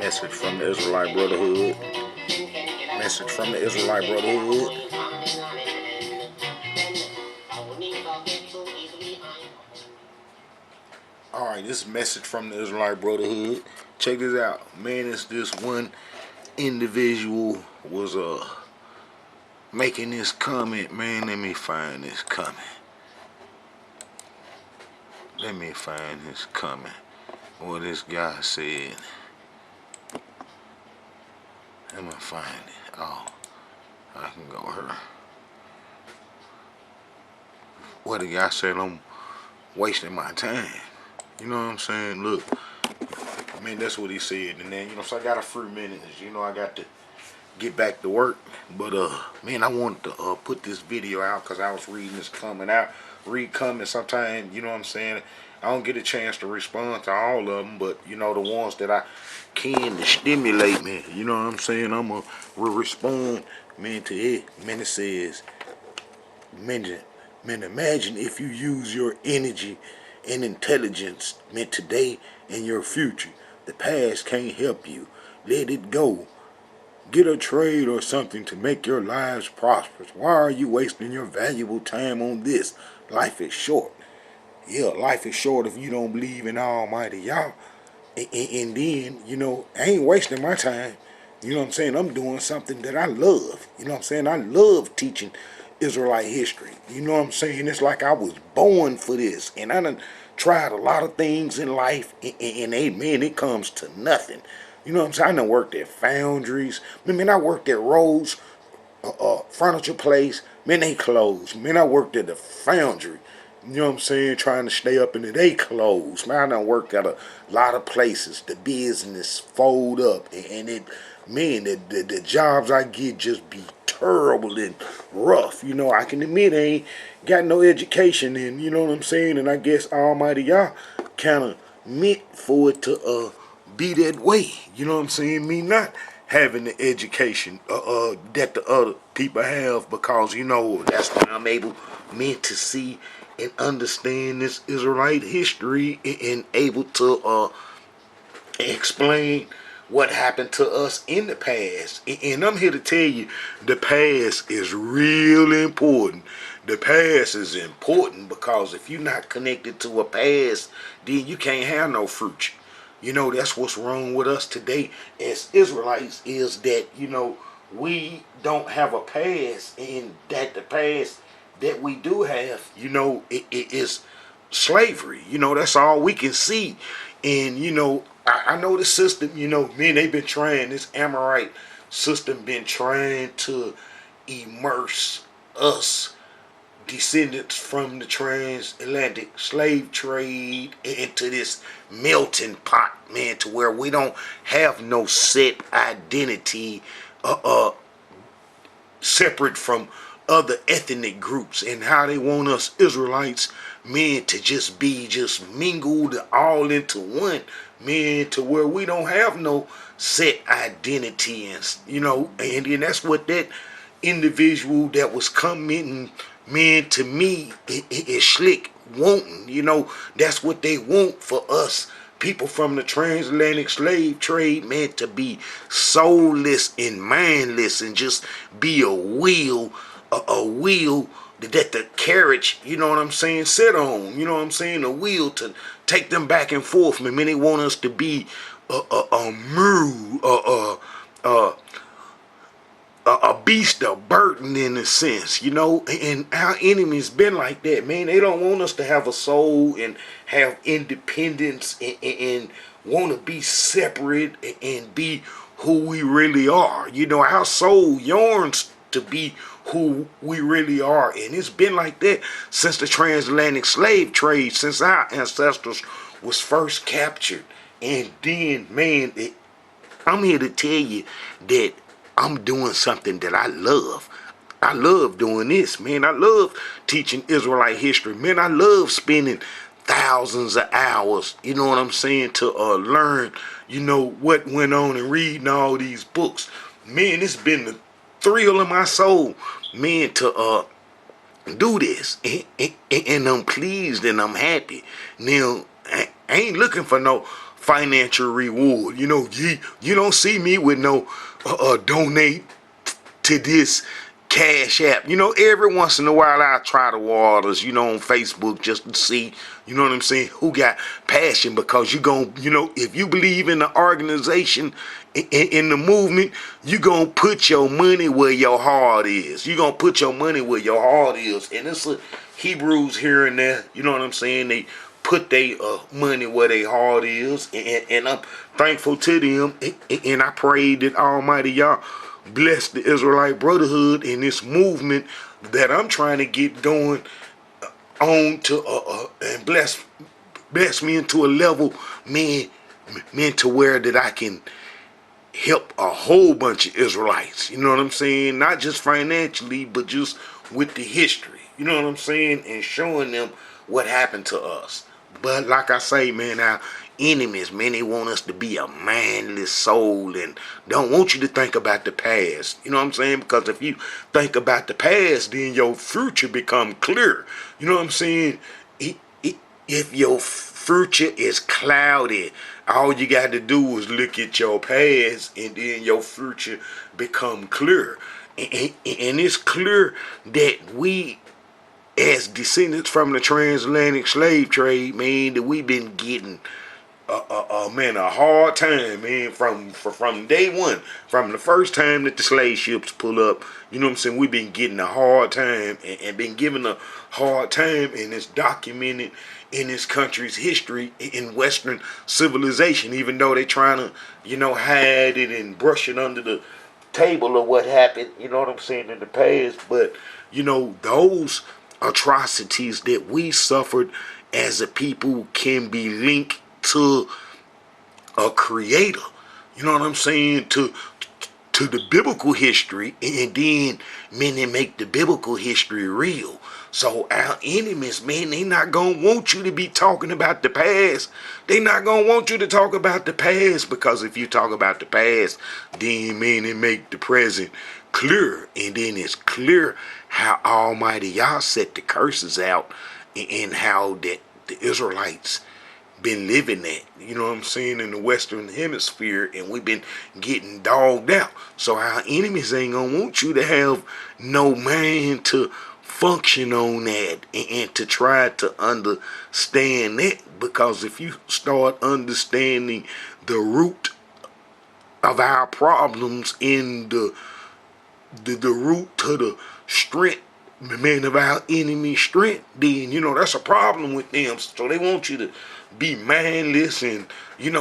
Message from the Israelite Brotherhood. Message from the Israelite Brotherhood. Alright, this message from the Israelite Brotherhood. Check this out. Man, it's this one individual was making this comment. Man, let me find this comment. Let me find this comment. What this guy said. Let me find it. Oh, I can go here. What the guy said, I'm wasting my time. You know what I'm saying? Look, I mean, that's what he said. And then, so I got a few minutes. I got to get back to work. But, man, I wanted to put this video out because I was reading this comment out. Read comments sometimes, you know what I'm saying? I don't get a chance to respond to all of them, but, the ones that I can to stimulate me, you know what I'm saying? I'm going to respond, man, to it. Man, it says, man, imagine if you use your energy and intelligence, man, today and your future. The past can't help you. Let it go. Get a trade or something to make your lives prosperous. Why are you wasting your valuable time on this? Life is short. Yeah, life is short if you don't believe in Almighty Yah. And then, I ain't wasting my time. You know what I'm saying? I'm doing something that I love. You know what I'm saying? I love teaching Israelite history. You know what I'm saying? It's like I was born for this. And I done tried a lot of things in life. And amen, it comes to nothing. You know what I'm saying? I done worked at foundries. I worked at Rose furniture place. Man, they closed. Man, I worked at a foundry. You know what I'm saying? Trying to stay up in it. They closed. Man, I done worked at a lot of places. The business fold up. And the jobs I get just be terrible and rough. I can admit I ain't got no education in, you know what I'm saying? And I guess Almighty Yah kind of meant for it to be that way. You know what I'm saying? Me not having the education that the other people have, because that's when I'm meant to see and understand this Israelite history and able to explain what happened to us in the past. And I'm here to tell you, the past is really important. The past is important because if you're not connected to a past, then you can't have no future. That's what's wrong with us today as Israelites, is that, we don't have a past, and that the past that we do have, it is slavery. That's all we can see. And, I know the system, man, they've been trying, this Amorite system been trying to immerse us descendants from the transatlantic slave trade into this melting pot, man, to where we don't have no set identity separate from other ethnic groups, and how they want us Israelites, man, to just be mingled all into one, man, to where we don't have no set identity. And and then that's what that individual that was commenting, man, to me, is slick wanting. That's what they want for us people from the transatlantic slave trade, man, to be soulless and mindless and just be a wheel that the carriage, you know what I'm saying, sit on. You know what I'm saying? A wheel to take them back and forth. Man, they want us to be a beast of burden, in a sense, and our enemies been like that, man. They don't want us to have a soul and have independence and want to be separate and be who we really are. Our soul yearns to be who we really are, and it's been like that since the transatlantic slave trade, since our ancestors was first captured. And then, man, I'm here to tell you that I'm doing something that I love. I love doing this, man. I love teaching Israelite history, man. I love spending thousands of hours, you know what I'm saying, to learn, what went on, and reading all these books. Man, it's been the thrill of my soul, man, to do this. And I'm pleased and I'm happy. Now, I ain't looking for no financial reward. You don't see me with no donate to this Cash App. Every once in a while I try the waters, on Facebook just to see, what I'm saying, who got passion, because if you believe in the organization, in the movement, you gonna put your money where your heart is. You gonna put your money where your heart is. And it's a Hebrews here and there, you know what I'm saying? They put their money where their heart is, and I'm thankful to them, and I pray that Almighty Yah bless the Israelite Brotherhood in this movement that I'm trying to get going on to, and bless me into a level, man, to where that I can help a whole bunch of Israelites. You know what I'm saying? Not just financially, but just with the history. You know what I'm saying? And showing them what happened to us. But like I say, man, our enemies, man, they want us to be a manless soul and don't want you to think about the past. You know what I'm saying? Because if you think about the past, then your future become clear. You know what I'm saying? If your future is cloudy, all you got to do is look at your past, and then your future become clear. And it's clear that we, as descendants from the transatlantic slave trade, man, that we've been getting a hard time, man, from day one, from the first time that the slave ships pull up. You know what I'm saying? We've been getting a hard time, and been given a hard time, and it's documented in this country's history, in Western civilization, even though they're trying to, hide it and brush it under the table of what happened, you know what I'm saying, in the past. But, those atrocities that we suffered as a people can be linked to a creator. You know what I'm saying? To the biblical history, and then, man, they make the biblical history real. So our enemies, man, they not gonna want you to be talking about the past. They not gonna want you to talk about the past, because if you talk about the past, then, man, it make the present clear. And then it's clear how Almighty Yah set the curses out, and how that the Israelites been living that, you know what I'm saying, in the Western Hemisphere, and we've been getting dogged out. So our enemies ain't gonna want you to have no man to function on that, and to try to understand that, because if you start understanding the root of our problems in the root to the strength, man, of our enemy strength, then, that's a problem with them. So they want you to be manless and,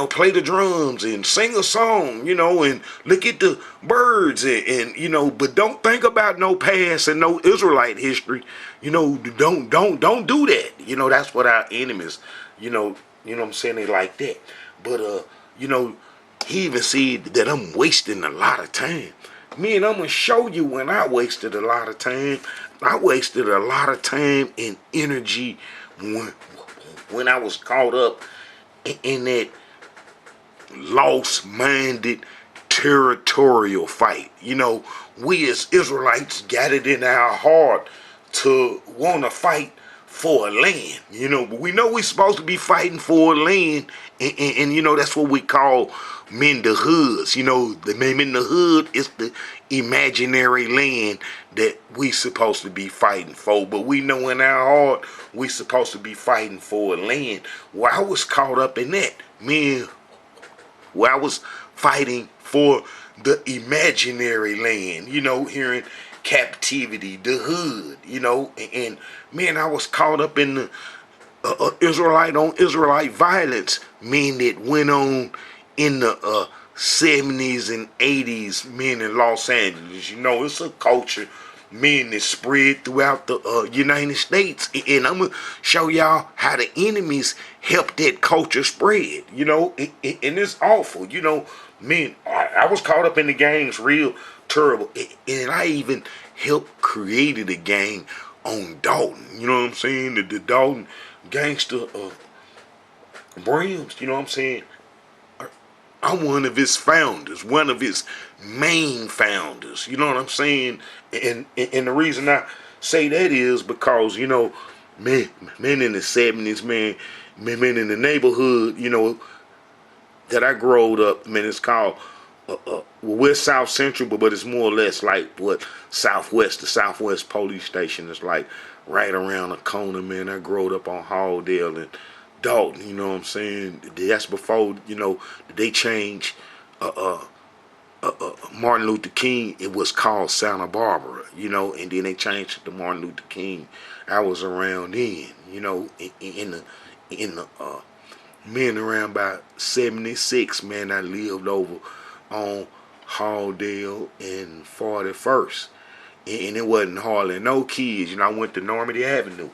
play the drums and sing a song, and look at the birds, and but don't think about no past and no Israelite history. Don't do that. That's what our enemies, what I'm saying, they like that. But he even said that I'm wasting a lot of time. Man, I'm gonna show you when I wasted a lot of time. I wasted a lot of time and energy when I was caught up in that lost-minded territorial fight. We as Israelites got it in our heart to want to fight for a land, but we know we're supposed to be fighting for a land, and that's what we call, men, the hoods. The name in the hood is the imaginary land that we supposed to be fighting for, but we know in our heart we supposed to be fighting for a land. Well, I was caught up in that, man. Well, I was fighting for the imaginary land, here in captivity, the hood, and man, I was caught up in the Israelite on Israelite violence, man, that went on in the 70s and 80s, man, in Los Angeles. It's a culture, man, that spread throughout the United States, and I'm gonna show y'all how the enemies helped that culture spread, and it's awful, man. I was caught up in the gangs real terrible, and I even helped created a gang on Dalton, you know what I'm saying, the Dalton gangster Brims, you know what I'm saying. I'm one of his founders, one of his main founders, you know what I'm saying. And the reason I say that is because, man, in the 70s, man, man, in the neighborhood, that I growed up, man, it's called, well, we're South Central, but it's more or less like what Southwest, the Southwest Police Station is like right around the corner, man. I growed up on Halldale and Dalton, you know what I'm saying? That's before, they changed Martin Luther King. It was called Santa Barbara, and then they changed it to Martin Luther King. I was around then, in the man, around about 76, man, I lived over on Halldale and 41st. And it wasn't hardly no kids. I went to Normandy Avenue.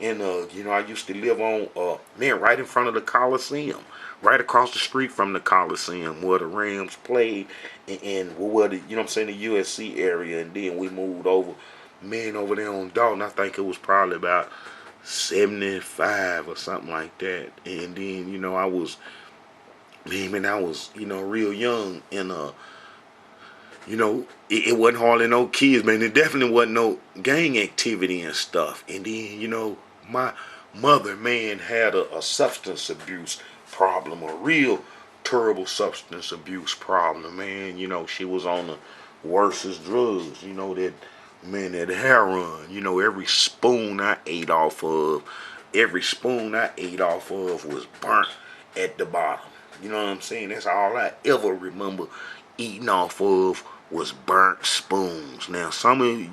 And, I used to live on, man, right in front of the Coliseum. Right across the street from the Coliseum where the Rams played. And where the, what I'm saying, the USC area. And then we moved over, man, over there on Dalton. I think it was probably about 75 or something like that. And then, I was, man, I was, real young. And, it wasn't hardly no kids, man. There definitely wasn't no gang activity and stuff. And then, my mother, man, had a substance abuse problem, a real terrible substance abuse problem, man. She was on the worstest drugs, that heroin, every spoon I ate off of, was burnt at the bottom. You know what I'm saying? That's all I ever remember eating off of was burnt spoons. Now, some of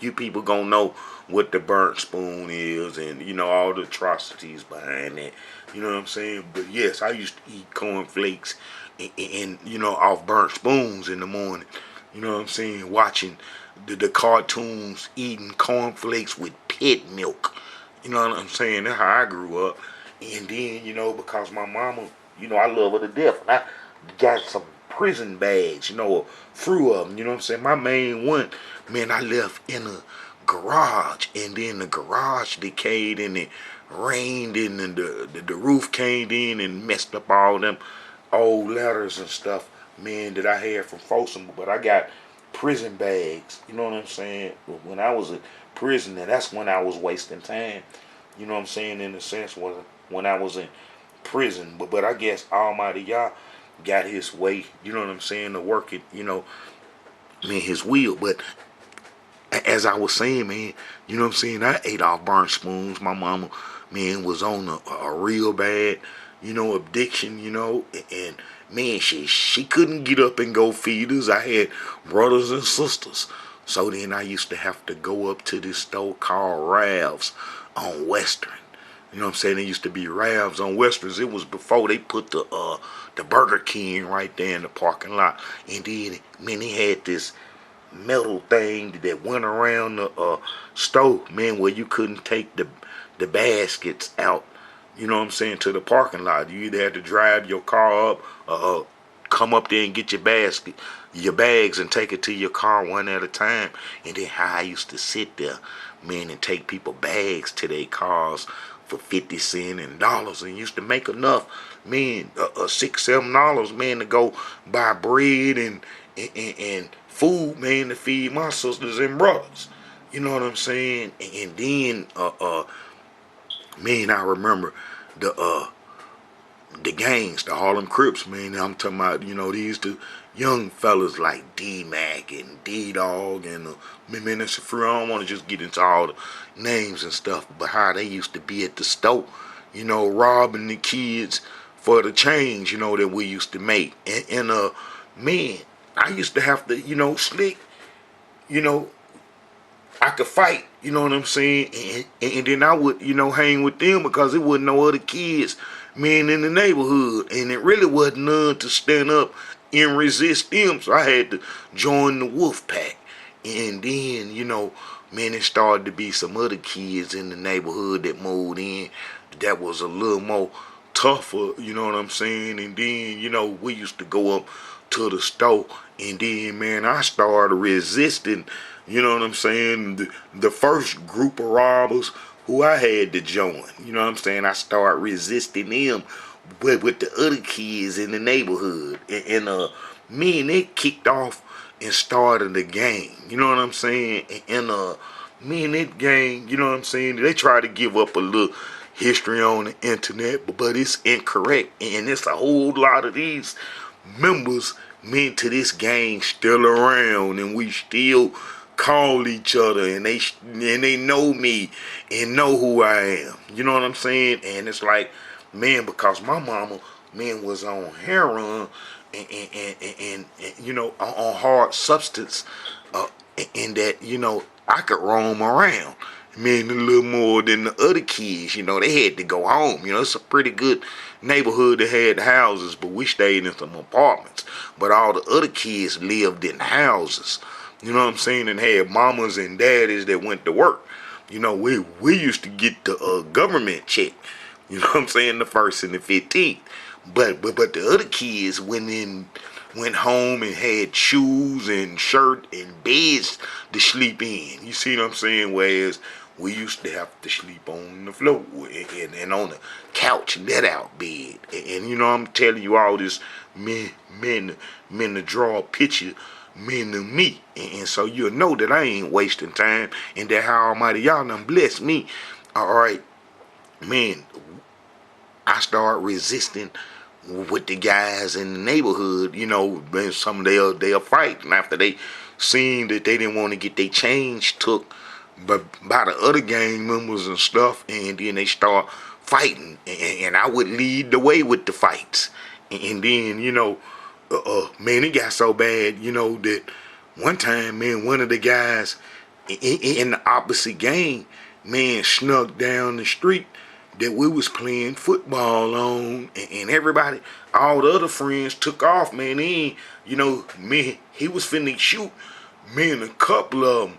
you people gonna know what the burnt spoon is and, all the atrocities behind that. You know what I'm saying? But yes, I used to eat cornflakes and off burnt spoons in the morning. You know what I'm saying? Watching the cartoons, eating cornflakes with pit milk. You know what I'm saying? That's how I grew up. And then, because my mama, I love her to death. And I got some prison bags, a few of them. You know what I'm saying? My main one, man, I left in a garage. And then the garage decayed and it rained and the roof caved in and messed up all them old letters and stuff, man, that I had from Folsom. But I got prison bags, you know what I'm saying? When I was a prisoner, that's when I was wasting time. You know what I'm saying? In a sense, when I was in prison. But I guess Almighty Yah got his way, you know what I'm saying, to work it, man, his will. But as I was saying, man, you know what I'm saying, I ate off burnt spoons. My mama, man, was on a real bad, addiction, and man, she couldn't get up and go feed us. I had brothers and sisters. So then I used to have to go up to this store called Rav's on Western. You know what I'm saying? There used to be Rav's on Westerns. It was before they put the Burger King right there in the parking lot. And then, man, they had this metal thing that went around the stove, man, where you couldn't take the baskets out, you know what I'm saying, to the parking lot. You either had to drive your car up or come up there and get your bags and take it to your car one at a time. And then how I used to sit there, man, and take people bags to their cars for 50 cents and dollars, and used to make enough, man, $6-7, man, to go buy bread and food, man, to feed my sisters and brothers. You know what I'm saying? And then, man, I remember the gangs, the Harlem Crips, man. I'm talking about, these the young fellas like D-Mac and D-Dog and man, that's a free. I don't want to just get into all the names and stuff, but how they used to be at the store, robbing the kids for the change, that we used to make. And man, I used to have to, slick, I could fight, you know what I'm saying? And then I would, hang with them because there wasn't no other kids, man, in the neighborhood. And it really wasn't none to stand up and resist them. So I had to join the wolf pack. And then, man, it started to be some other kids in the neighborhood that moved in that was a little more tougher, you know what I'm saying? And then, we used to go up to the store. And then, man, I started resisting, you know what I'm saying, the first group of robbers who I had to join. You know what I'm saying? I started resisting them with the other kids in the neighborhood. And me and they kicked off and started a gang. You know what I'm saying? And me and that gang, you know what I'm saying, they tried to give up a little history on the internet, but it's incorrect, and it's a whole lot of these members men to this gang still around, and we still call each other, and they know me and know who I am. You know what I'm saying? And it's like, man, because my mama, man, was on heroin and you know, on hard substance, uh, and that, you know, I could roam around. Man, a little more than the other kids, you know, they had to go home. You know, it's a pretty good neighborhood that had houses, but we stayed in some apartments. But all the other kids lived in houses, you know what I'm saying, and had mamas and daddies that went to work. You know, we used to get the government check, you know what I'm saying, the first and the 15th. But the other kids went home and had shoes and shirt and beds to sleep in. You see what I'm saying? Whereas we used to have to sleep on the floor and on the couch, let out bed. And you know, I'm telling you all this, men to draw a picture, men to me. And so you'll know that I ain't wasting time, and that how Almighty y'all done bless me. All right, man, I start resisting with the guys in the neighborhood, you know, some of they'll fight, and after they seen that they didn't want to get their change took by the other gang members and stuff, and then they start fighting, and I would lead the way with the fights, and then, you know, man, it got so bad, you know, that one time, man, one of the guys in the opposite gang, man, snuck down the street that we was playing football on, and everybody, all the other friends took off, man. You know, man, he was finna shoot me and a couple of them,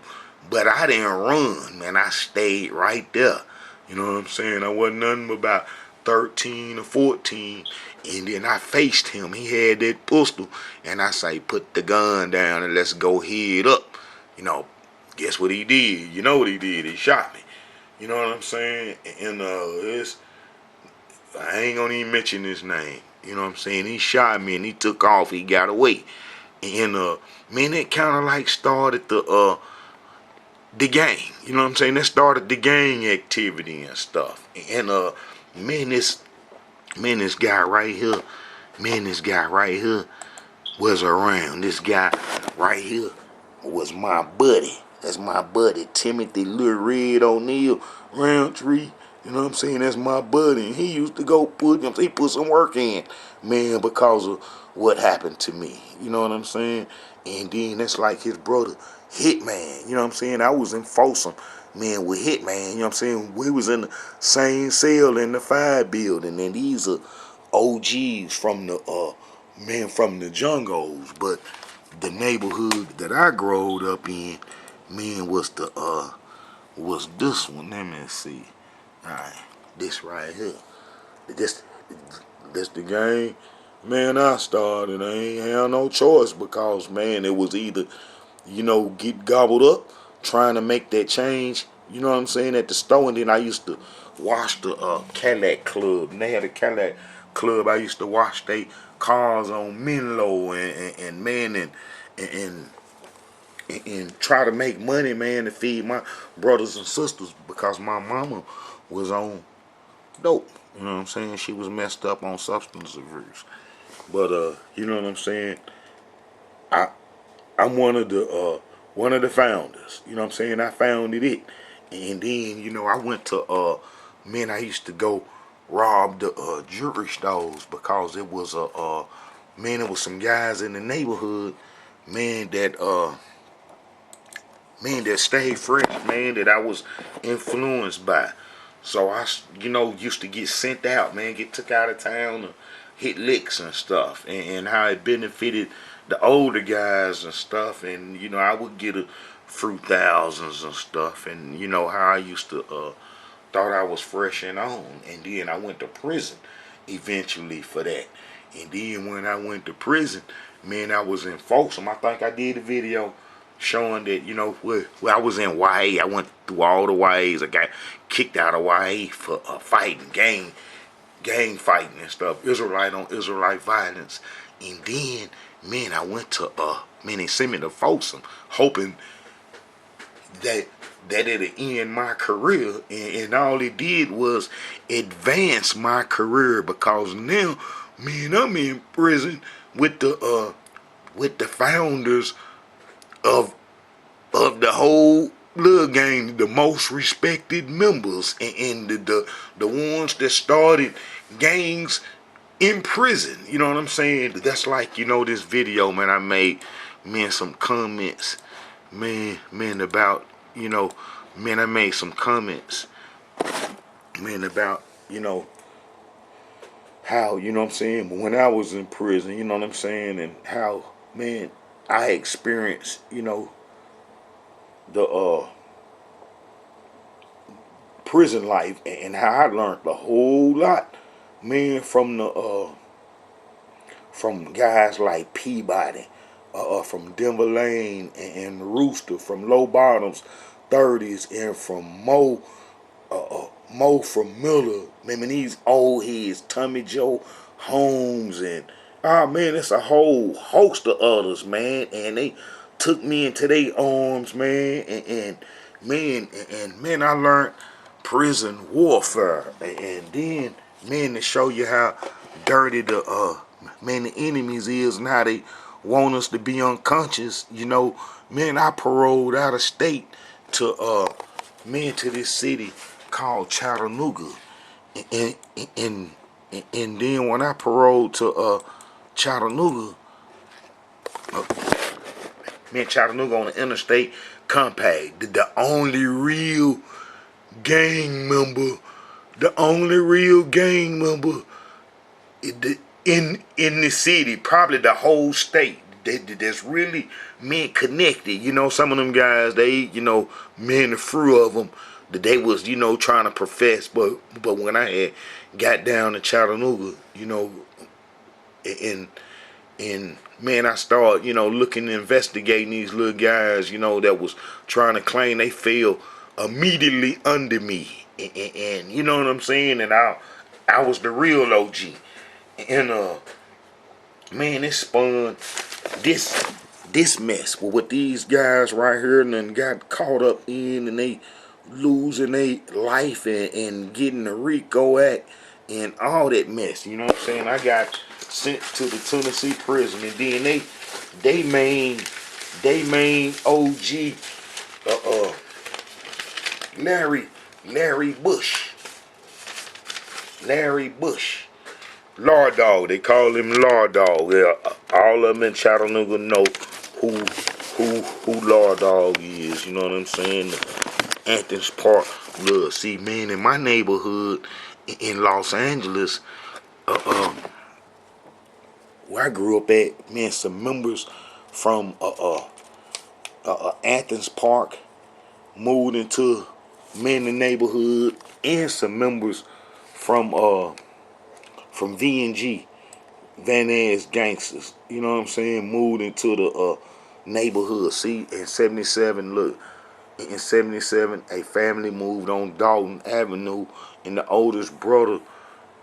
but I didn't run, man. I stayed right there. You know what I'm saying? I wasn't nothing but about 13 or 14, and then I faced him. He had that pistol, and I say, put the gun down and let's go head up. You know, guess what he did? You know what he did? He shot me. You know what I'm saying? And I ain't gonna even mention his name. You know what I'm saying? He shot me and he took off. He got away. And man, that kind of like started the gang. You know what I'm saying? That started the gang activity and stuff. And man, this guy right here, was around. This guy right here was my buddy. That's my buddy, Timothy Lil Red O'Neal Roundtree. You know what I'm saying? That's my buddy. And he used to he put some work in, man, because of what happened to me. You know what I'm saying? And then that's like his brother, Hitman. You know what I'm saying? I was in Folsom, man, with Hitman. You know what I'm saying? We was in the same cell in the 5 building. And these are OGs from the jungles. But the neighborhood that I growed up in, man, was this one. Let me see. Alright, this right here. This the game. Man, I started. I ain't had no choice because, man, it was either, you know, get gobbled up trying to make that change, you know what I'm saying, at the store. And then I used to wash the Cadillac Club. And they had a Cadillac Club. I used to wash they cars on Menlo and man, and try to make money, man, to feed my brothers and sisters, because my mama was on dope. You know what I'm saying? She was messed up on substance abuse. But you know what I'm saying? I'm one of the founders. You know what I'm saying? I founded it. And then, you know, I went to man, I used to go rob the jewelry stores, because it was man, it was some guys in the neighborhood, man, that stayed fresh, man, that I was influenced by. So I, you know, used to get sent out, man, get took out of town to hit licks and stuff, and how it benefited the older guys and stuff. And, you know, I would get a few thousands and stuff, and, you know, how I used to thought I was fresh and on. And then I went to prison eventually for that. And then when I went to prison, man, I was in Folsom. I think I did a video showing that, you know, where I was in YA. I went through all the YAs. I got kicked out of YA for fighting, gang fighting and stuff, Israelite on Israelite violence. And then, man, I went to, man, they sent me to Folsom, hoping that it'll end my career, and all it did was advance my career, because now, man, I'm in prison with the founders of the whole blood gang, the most respected members, and the ones that started gangs in prison. You know what I'm saying? That's like, this video, man, I made, man, some comments, about, man, I made some comments, man, about, how, what I'm saying, when I was in prison, you know what I'm saying, and how, man, I experienced, the prison life, and how I learned a whole lot, man, from guys like Peabody, from Denver Lane, and Rooster, from Low Bottoms 30s, and from Mo from Miller. Man, these old heads, Tommy Joe Holmes, and man, it's a whole host of others, man. And they took me into their arms, man, and I learned prison warfare, and then, man, to show you how dirty the enemies is, and how they want us to be unconscious. Man, I paroled out of state to to this city called Chattanooga, and and and then when I paroled to Chattanooga, Chattanooga on the interstate compact, the only real gang member, the only real gang member in the city, probably the whole state, that's really men connected. Some of them guys, they, men, the few of them, that they was, trying to profess, but when I had got down to Chattanooga, and man, I started, looking, investigating these little guys, that was trying to claim they fell immediately under me, and you know what I'm saying, and I was the real OG, and man, it spun this mess with what these guys right here and then got caught up in, and they losing their life, and getting the RICO Act and all that mess. You know what I'm saying? I got sent to the Tennessee prison, and then they main OG, Larry Bush. Law Dog, they call him Law Dog. Yeah, all of them in Chattanooga know who Law Dog is. You know what I'm saying? Athens Park. Look, see, man, in my neighborhood in Los Angeles, where I grew up at, man, some members from Athens Park moved into, man, the neighborhood, and some members from VNG, Van Ness Gangsters, you know what I'm saying, moved into the neighborhood. See, in 77, look, in 77, a family moved on Dalton Avenue, and the oldest brother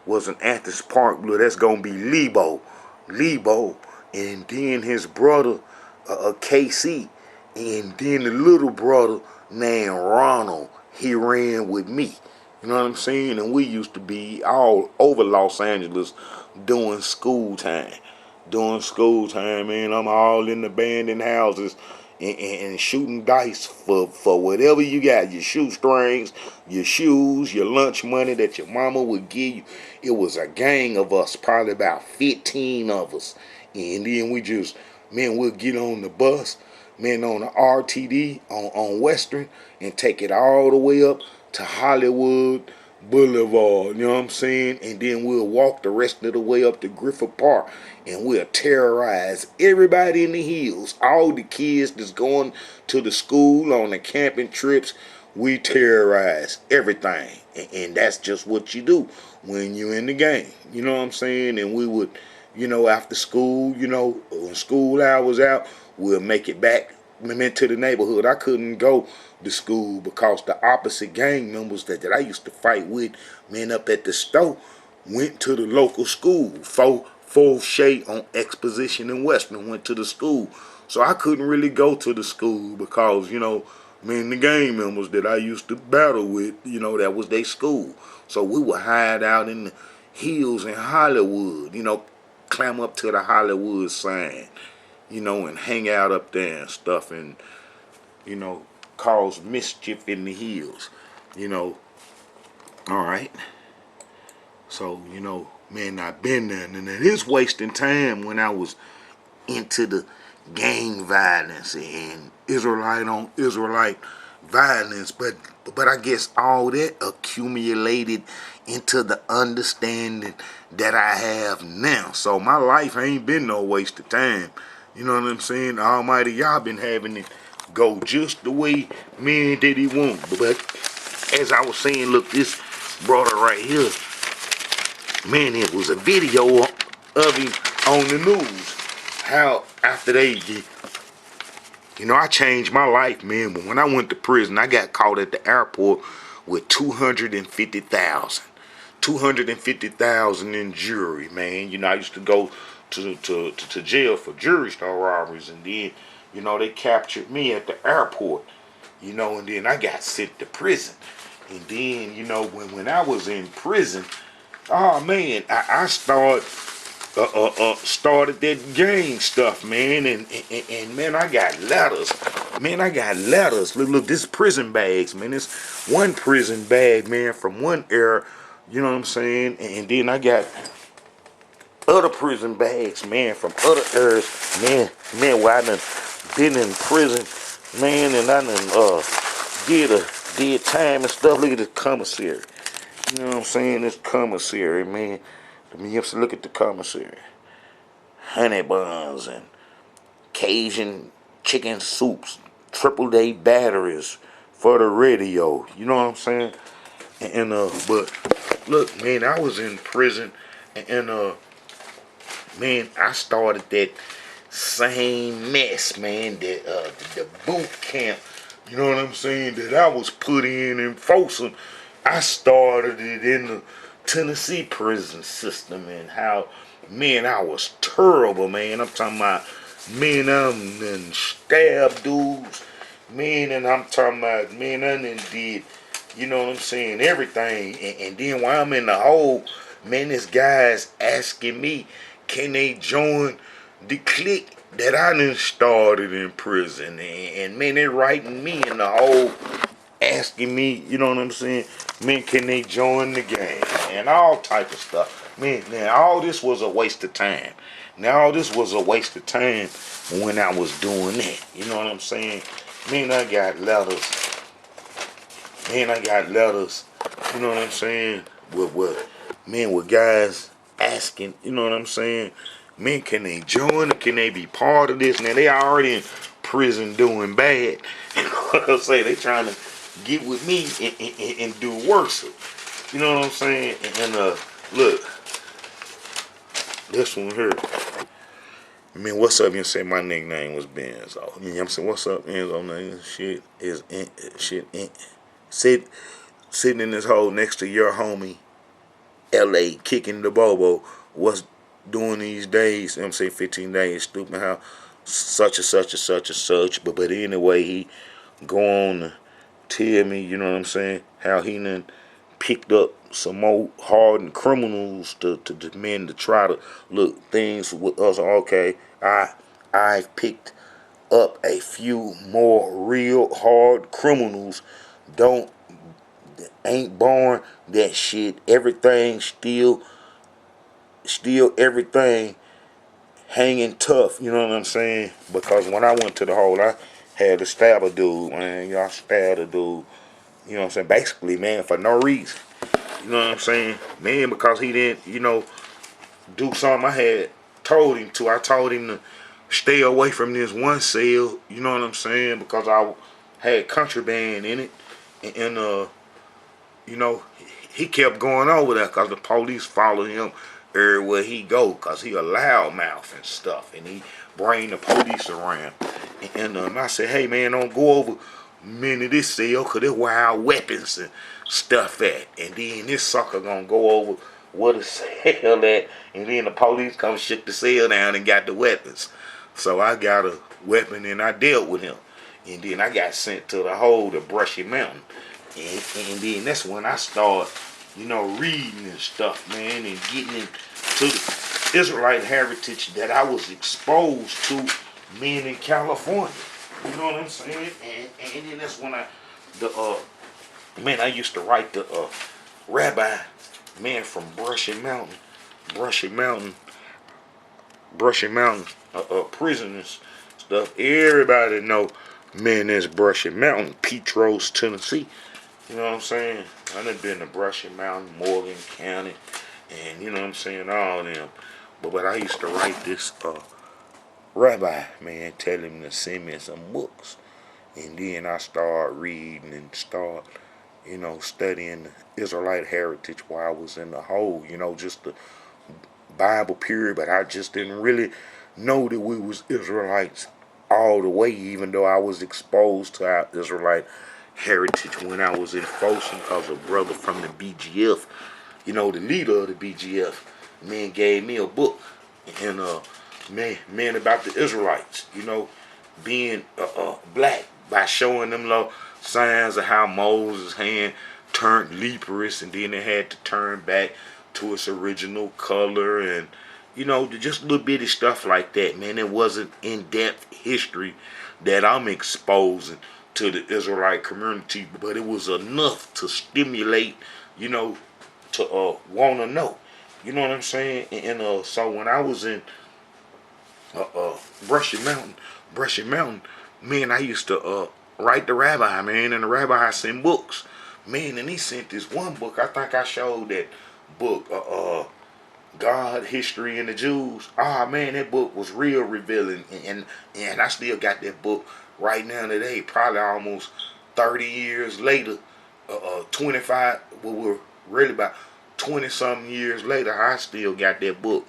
was an Athens Park Blood. That's gonna be Lebo, and then his brother, KC, and then the little brother named Ronald. He ran with me. You know what I'm saying? And we used to be all over Los Angeles doing school time. Man. I'm all in the abandoned houses, and shooting dice for whatever you got. Your shoestrings, your shoes, your lunch money that your mama would give you. It was a gang of us, probably about 15 of us. And then we just, man, we'll get on the bus, man, on the RTD on Western, and take it all the way up to Hollywood Boulevard, you know what I'm saying? And then we'll walk the rest of the way up to Griffith Park, and we'll terrorize everybody in the hills. All the kids that's going to the school on the camping trips, we terrorize everything. And that's just what you do when you're in the game. You know what I'm saying? And we would, after school, when school hours out, we'll make it back into the neighborhood. I couldn't go to school because the opposite gang members that I used to fight with, man, up at the store, went to the local school. Fourth Shade on Exposition and Western went to the school. So I couldn't really go to the school because, the gang members that I used to battle with, that was their school. So we would hide out in the hills in Hollywood, climb up to the Hollywood sign, and hang out up there and stuff and, cause mischief in the hills, you know. All right. So, I've been there, and it is wasting time when I was into the gang violence and Israelite on Israelite violence, but I guess all that accumulated into the understanding that I have now. So my life ain't been no waste of time. You know what I'm saying? The Almighty Yah been having it go just the way man did he want. But as I was saying, look, this brother right here, man, it was a video of him on the news. How after I changed my life, man. But when I went to prison, I got caught at the airport with 250,000. 250,000 in jury, man. I used to go to jail for jury star robberies, and then, they captured me at the airport, and then I got sent to prison. And then, when I was in prison, oh man, I started that gang stuff, man, and man, I got letters. Man, I got letters. Look, this prison bags, man. This one prison bag, man, from one era, you know what I'm saying? And then I got other prison bags, man, from other eras, man, where I done been in prison, man, and I done did time and stuff. Look at this commissary. You know what I'm saying? This commissary, man. You have to look at the commissary. Honey buns and Cajun chicken soups, triple day batteries for the radio. You know what I'm saying? And but look, man, I was in prison, and man, I started that same mess, man. That the boot camp. You know what I'm saying? That I was put in Folsom. I started it in the Tennessee prison system, and how, man, I was terrible, man. I'm talking about, man, I'm done stabbed dudes, man, and I'm talking about, man, I done did, you know what I'm saying, everything. And then while I'm in the hole, man, this guy's asking me, can they join the clique that I done started in prison? And man, they're writing me in the hole, asking me, you know what I'm saying, man, can they join the gang and all type of stuff. Man, now all this was a waste of time. Now all this was a waste of time when I was doing that. You know what I'm saying? Man, I got letters. Man, I got letters. You know what I'm saying? With guys asking, you know what I'm saying? Man, can they join? Can they be part of this? Now they already in prison doing bad. You know what I'm saying? They trying to get with me and do worse. You know what I'm saying? And look, this one here. I mean, what's up? You say my nickname was Benzo. You know what I'm saying? What's up, Enzo? Man, shit is sitting in this hole next to your homie, L.A. kicking the bobo. What's doing these days? You know what I'm saying, 15 days. Stupid how such and such and such and such. But anyway, he go on to tell me, you know what I'm saying, how he done picked up some more hardened criminals to men to try to look things with us. Okay, I've picked up a few more real hard criminals. Ain't born that shit. Everything still everything hanging tough. You know what I'm saying? Because when I went to the hole, I had to stab a dude, man. Y'all stabbed a dude. You know what I'm saying? Basically, man, for no reason. You know what I'm saying? Man, because he didn't, do something I had told him to. I told him to stay away from this one cell. You know what I'm saying? Because I had contraband in it. And he kept going over there because the police follow him everywhere he go, because he a loudmouth and stuff. And he bring the police around. And I said, hey, man, don't go over many of this cell because there's wild weapons and stuff at. And then this sucker gonna go over where the cell at, and then the police come shook the cell down and got the weapons. So I got a weapon and I dealt with him. And then I got sent to the hole to Brushy Mountain. And then that's when I started, reading and stuff, man, and getting into the Israelite heritage that I was exposed to, man, in California. You know what I'm saying? And then that's when I used to write the rabbi, man, from Brushy Mountain, prisoners stuff. Everybody know, man, that's Brushy Mountain, Petros, Tennessee. You know what I'm saying? I done been to Brushy Mountain, Morgan County, and you know what I'm saying, all of them. But I used to write this rabbi, man, telling him to send me some books. And then I started reading and studying the Israelite heritage while I was in the hole, just the Bible period, but I just didn't really know that we was Israelites all the way, even though I was exposed to our Israelite heritage when I was in Folsom, because a brother from the BGF, the leader of the BGF, man, gave me a book, and man, about the Israelites, being black, by showing them little signs of how Moses' hand turned leprous, and then it had to turn back to its original color, and just little bitty stuff like that, man. It wasn't in-depth history that I'm exposing to the Israelite community, but it was enough to stimulate, to want to know. You know what I'm saying? And so when I was in Brushy Mountain, man, I used to write the rabbi, man, and the rabbi sent books, man, and he sent this one book. I think I showed that book, God, History, and the Jews. Ah, man, that book was real revealing, and I still got that book right now today, probably almost 30 years later, 25, well, we're really about 20 something years later, I still got that book,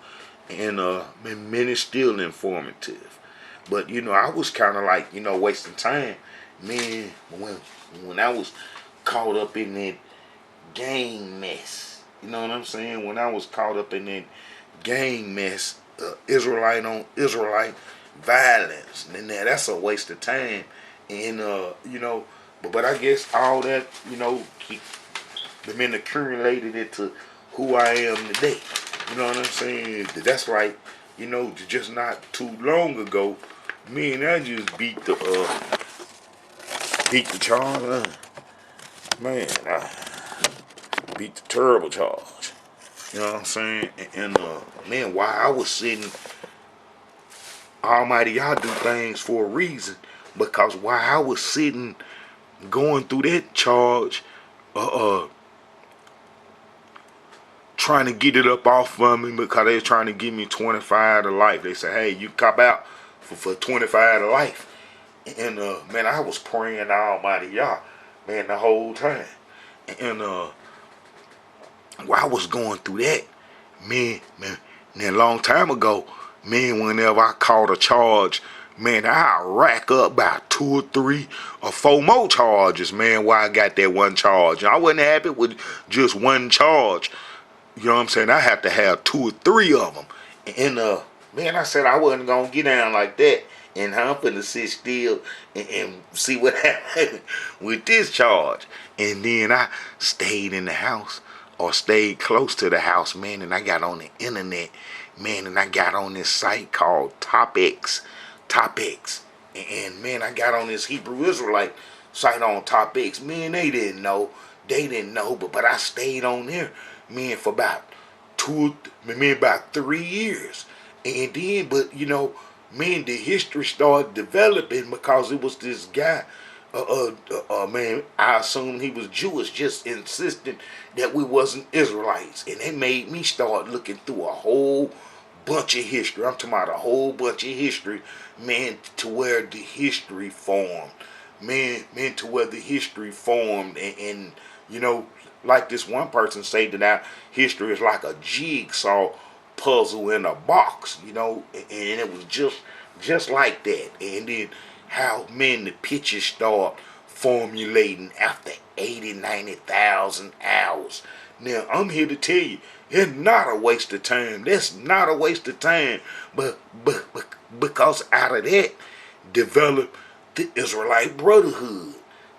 and man, it's still informative. But I was kind of like, wasting time, man, when I was caught up in that gang mess. You know what I'm saying? When I was caught up in that gang mess, Israelite on Israelite violence, and that's a waste of time. And but I guess all that been accumulated into who I am today. You know what I'm saying? That's like, just not too long ago, me and I just beat the charge. Man, I beat the terrible charge. You know what I'm saying? And man, while I was sitting, Almighty, y'all do things for a reason. Because while I was sitting, going through that charge, trying to get it up off of me, because they was trying to give me 25 to life. They said, hey, you cop out for 25 to life. And man, I was praying to Almighty Yah, man, the whole time. And while I was going through that, man, a long time ago, man, whenever I caught a charge, man, I rack up about 2 or 3 or 4 more charges, man, while I got that one charge. I wasn't happy with just one charge. You know what I'm saying? I have to have 2 or 3 of them. And man, I said I wasn't gonna get down like that. And I'm finna sit still and see what happened with this charge. And then I stayed in the house, or stayed close to the house, man, and I got on the internet, man, and I got on this site called TopX. And man, I got on this Hebrew Israelite site on TopX. Man, they didn't know, but I stayed on there, man, for about 3 years. And then, but man, the history started developing because it was this guy, man, I assumed he was Jewish, just insisting that we wasn't Israelites. And they made me start looking through a whole bunch of history. I'm talking about a whole bunch of history, man, to where the history formed. Man, to where the history formed. And like this one person said, that our history is like a jigsaw puzzle in a box, and it was just like that. And then how, man, the pictures start formulating after 80,000-90,000 hours. Now, I'm here to tell you, it's not a waste of time. That's not a waste of time. But because out of that developed the Israelite Brotherhood.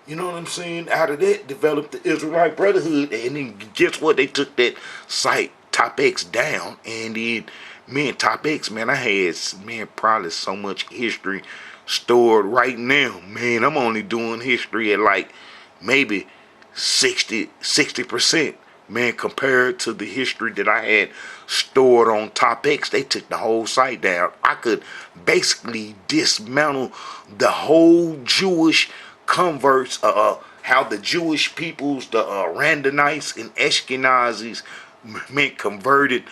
You know what I'm saying? Out of that developed the Israelite Brotherhood. And then guess what? They took that site, Top X, down. And then, man, Top X, man, I had, man, probably so much history stored right now. Man, I'm only doing history at like maybe 60%. Man, compared to the history that I had stored on Top X, they took the whole site down. I could basically dismantle the whole Jewish converts, how the Jewish peoples, the Randanites and Ashkenazis, man, converted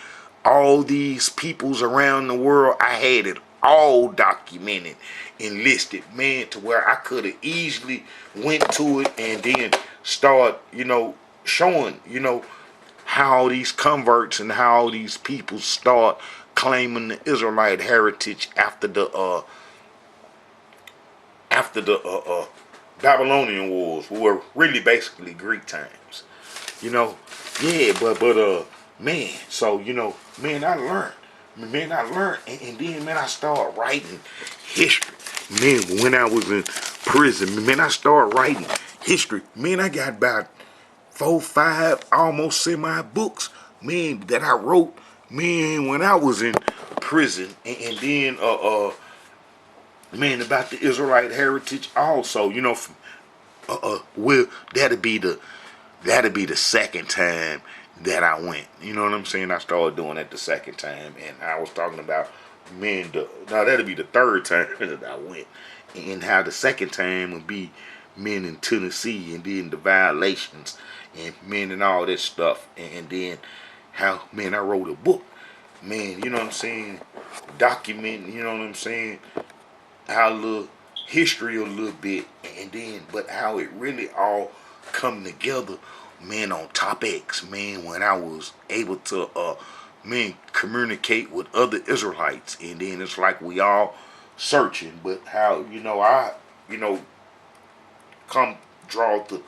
all these peoples around the world. I had it all documented and listed, man, to where I could have easily went to it and then start, showing, how these converts and how these people start claiming the Israelite heritage after the Babylonian wars, who were really basically Greek times. Yeah, but man, so man, I learned. And then, man, I started writing history. Man, when I was in prison, man, I started writing history. Man, I got about 4, 5, almost semi-books, man, that I wrote, man, when I was in prison. And then, man, about the Israelite heritage also, well, that'd be the second time that I went. You know what I'm saying? I started doing that the second time, and I was talking about, man, now that'd be the third time that I went, and how the second time would be men in Tennessee, and then the violations, and men and all that stuff, and then how, man, I wrote a book, man, you know what I'm saying, documenting, you know what I'm saying, how little history a little bit, and then, but how it really all come together, man, on Top X, man, when I was able to, man, communicate with other Israelites, and then it's like we all searching, but how, I, come draw the,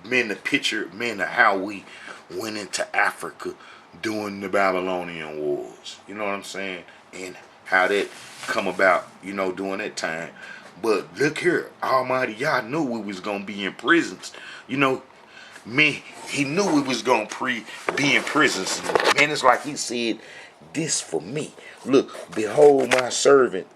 man, the picture, man, of how we went into Africa during the Babylonian wars, you know what I'm saying, and how that come about, during that time. But look here, Almighty Yah knew we was gonna be in prisons, man, he knew we was gonna be in prisons. Man, it's like he said, this for me. Look, behold my servant,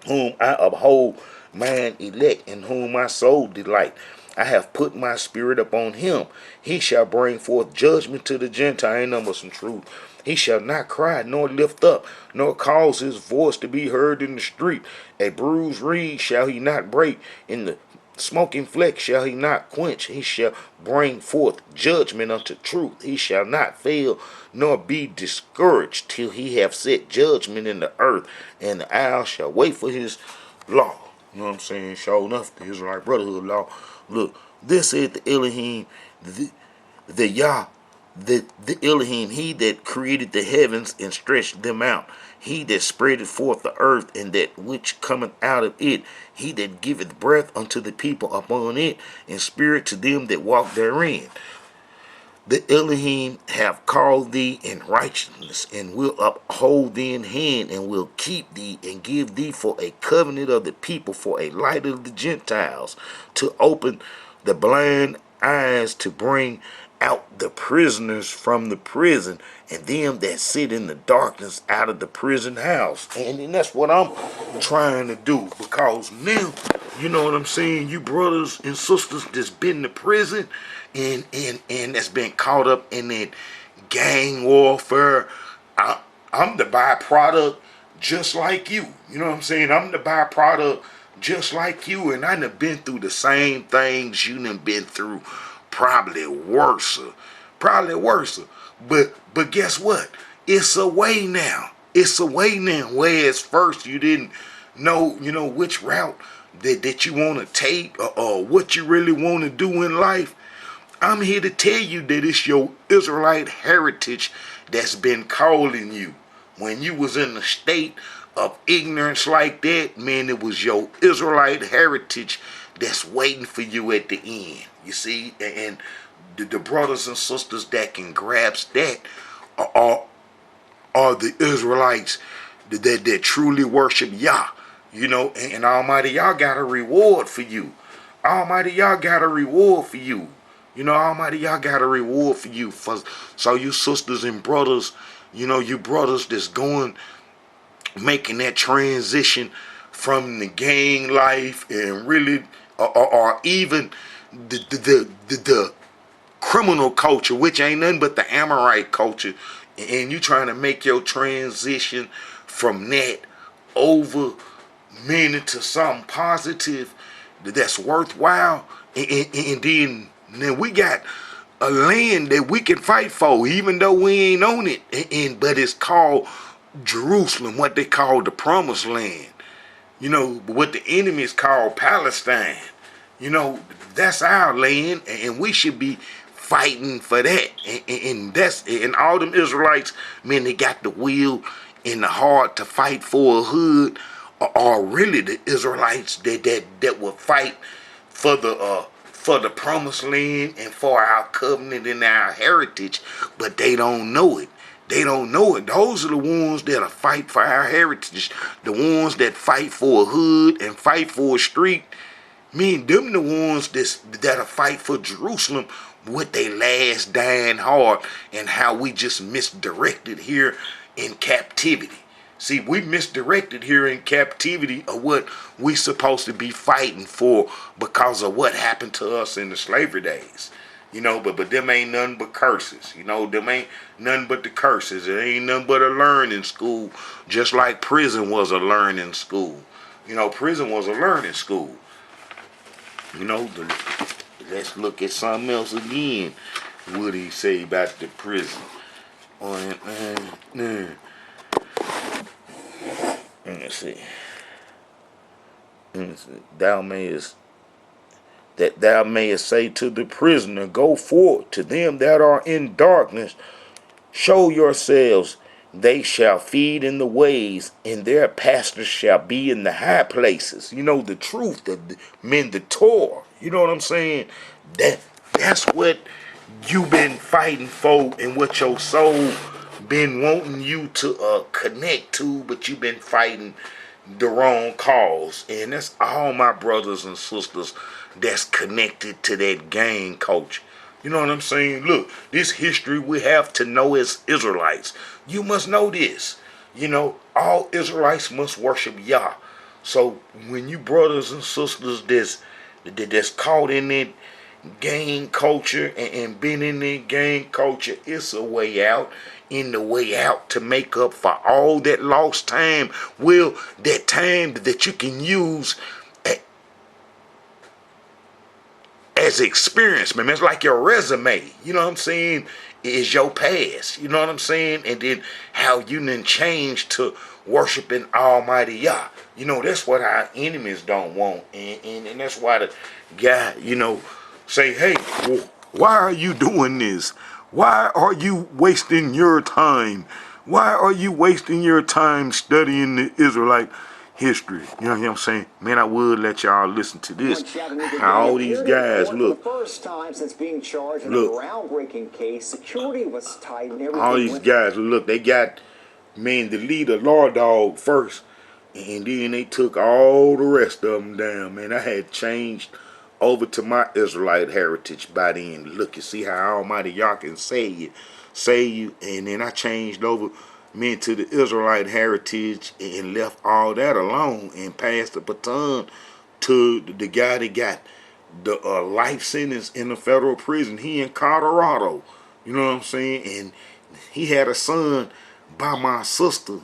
whom I uphold, mine elect, in whom my soul delight. I have put my spirit upon him. He shall bring forth judgment to the Gentile. Ain't number some truth. He shall not cry, nor lift up, nor cause his voice to be heard in the street. A bruised reed shall he not break, in the smoking fleck shall he not quench. He shall bring forth judgment unto truth. He shall not fail, nor be discouraged, till he have set judgment in the earth, and the owl shall wait for his law. You know what I'm saying? Sure enough, the Israelite Brotherhood law. Look, this is the Elohim, the Yah, the Elohim, he that created the heavens and stretched them out, he that spreadeth forth the earth, and that which cometh out of it, he that giveth breath unto the people upon it, and spirit to them that walk therein. The Elohim have called thee in righteousness, and will uphold thee in hand, and will keep thee, and give thee for a covenant of the people, for a light of the Gentiles, to open the blind eyes, to bring out the prisoners from the prison, and them that sit in the darkness out of the prison house. And that's what I'm trying to do, because now, you know what I'm saying, you brothers and sisters that's been to prison, and that's been caught up in that gang warfare, I'm the byproduct just like you. You know what I'm saying? I'm the byproduct just like you, and I done been through the same things you done been through, probably worse. But guess what? It's a way now. It's a way now. Whereas first you didn't know, which route that you want to take, or what you really want to do in life. I'm here to tell you that it's your Israelite heritage that's been calling you. When you was in a state of ignorance like that, man, it was your Israelite heritage that's waiting for you at the end. You see? And the brothers and sisters that can grasp that are the Israelites that truly worship Yah. You know, and Almighty Yah got a reward for you. Almighty Yah got a reward for you. You know, Almighty Yah got a reward for you. So you sisters and brothers, you know, you brothers that's going, making that transition from the gang life and really, or even the criminal culture, which ain't nothing but the Amorite culture, and you trying to make your transition from that over, meaning to something positive that's worthwhile, and then we got a land that we can fight for, even though we ain't on it, but it's called Jerusalem, what they call the Promised Land. You know, what the enemies call Palestine. You know, that's our land, and we should be fighting for that. And all them Israelites, man, they got the will and the heart to fight for a hood, are really the Israelites that will fight for the promised land and for our covenant and our heritage, but they don't know it. They don't know it. Those are the ones that'll fight for our heritage. The ones that fight for a hood and fight for a street. Them the ones that'll fight for Jerusalem with their last dying heart, and how we just misdirected here in captivity. See, we misdirected here in captivity of what we supposed to be fighting for because of what happened to us in the slavery days. You know, but them ain't nothing but curses. You know, them ain't nothing but the curses. It ain't nothing but a learning school, just like prison was a learning school. You know, prison was a learning school. You know, let's look at something else again. What he say about the prison? Let me see. Thou mayest say to the prisoner, go forth to them that are in darkness, show yourselves. They shall feed in the ways, and their pastors shall be in the high places. You know, the truth, the Torah. You know what I'm saying? That's what you been fighting for, and what your soul been wanting you to connect to, but you been fighting the wrong cause. And that's all my brothers and sisters that's connected to that gang culture. You know what I'm saying? Look, this history we have to know as Israelites. You must know this. You know, all Israelites must worship Yah. So when you brothers and sisters that's caught in that gang culture and been in that gang culture, it's a way out. In the way out to make up for all that lost time. Well, that time that you can use as experience, man. It's like your resume. You know what I'm saying? Is your past. You know what I'm saying? And then how you then change to worshiping Almighty Yah. You know, that's what our enemies don't want. And that's why the guy, you know, say, hey, why are you doing this? Why are you wasting your time? Why are you wasting your time studying the Israelite history? You know what I'm saying? Man, I would let y'all listen to this. How all these guys look. For the first time since being charged in a groundbreaking case, security was tight and everything. All these guys look, they got, man, the leader, Law Dog first, and then they took all the rest of them down. Man, I had changed over to my Israelite heritage by then. Look, you see how Almighty Yah can save you, and then I changed over, man, to the Israelite heritage and left all that alone and passed the baton to the guy that got the life sentence in the federal prison. He in Colorado, you know what I'm saying? And he had a son by my sister,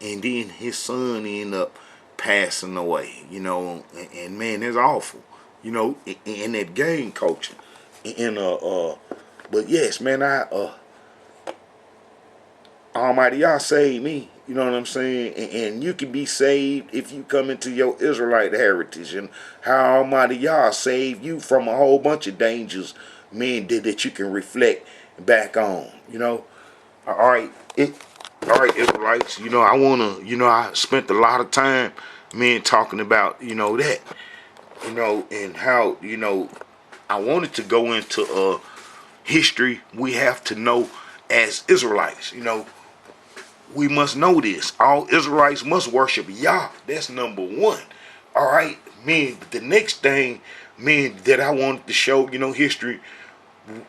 and then his son ended up passing away, you know, and man, it's awful. You know, in that gang culture. But yes, man, Almighty Yah saved me. You know what I'm saying? And you can be saved if you come into your Israelite heritage, and how Almighty Yah saved you from a whole bunch of dangers, man, that you can reflect back on. You know, all right, Israelites. You know, I spent a lot of time, man, talking about, you know, that. You know, and how, you know, I wanted to go into history we have to know as Israelites. You know, we must know this. All Israelites must worship Yah. That's number one. All right, man. The next thing, man, that I wanted to show, history,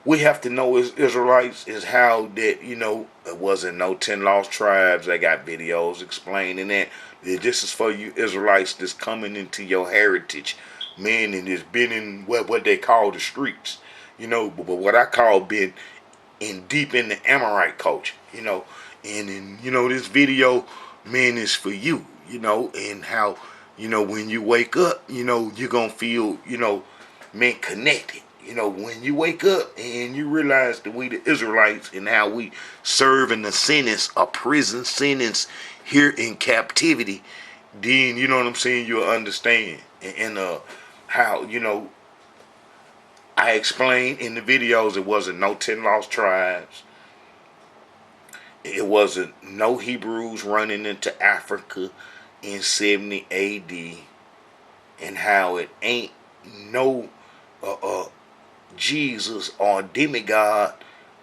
we have to know as Israelites is how that, it wasn't no 10 lost tribes. I got videos explaining that. This is for you Israelites that's coming into your heritage, man, and it's been in what they call the streets, but what I call been in deep in the Amorite culture, and in, this video, man, is for you, and how, when you wake up, you're gonna feel, man, connected. When you wake up and you realize that we the Israelites and how we serve in the sentence, a prison sentence here in captivity, then you know what I'm saying, you'll understand. And how, I explained in the videos it wasn't no 10 lost tribes. It wasn't no Hebrews running into Africa in 70 AD, and how it ain't no Jesus or demigod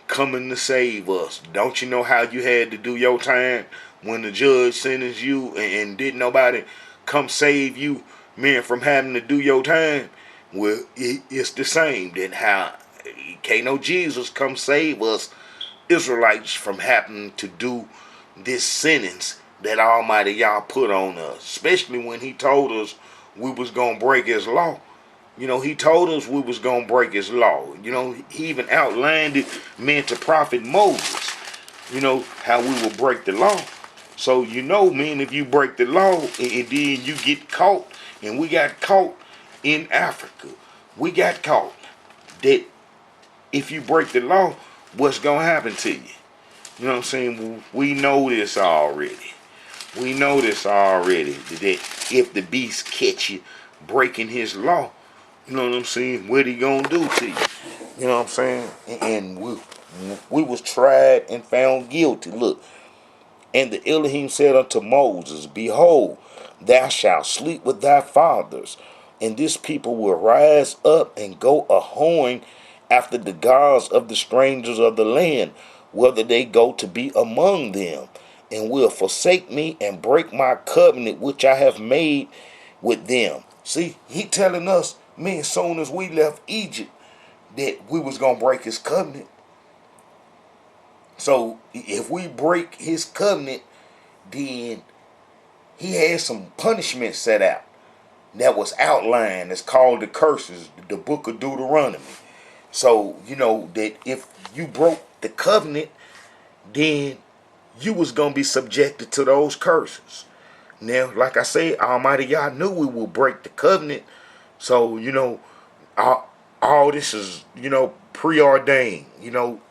coming to save us. Don't you know how you had to do your time when the judge sentenced you and didn't nobody come save you, man, from having to do your time? Well, it's the same. Then how can't no Jesus come save us Israelites from having to do this sentence that Almighty Yah put on us, especially when he told us we was gonna break his law. He told us we was going to break his law. He even outlined it, man, to Prophet Moses, how we will break the law. So, man, if you break the law and then you get caught, and we got caught in Africa, we got caught that if you break the law, what's going to happen to you? You know what I'm saying? We know this already. We know this already, that if the beast catch you breaking his law, you know what I'm saying, what he gonna do to you? You know what I'm saying? And we was tried and found guilty. Look, and the Elohim said unto Moses, behold, thou shalt sleep with thy fathers, and this people will rise up and go a-hoeing after the gods of the strangers of the land, whether they go to be among them, and will forsake me and break my covenant which I have made with them. See, he telling us, man, as soon as we left Egypt, that we was going to break his covenant. So if we break his covenant, then he had some punishment set out that was outlined. It's called the curses, the book of Deuteronomy. So, that if you broke the covenant, then you was going to be subjected to those curses. Now, like I said, Almighty Yah knew we would break the covenant. So, all this is, preordained.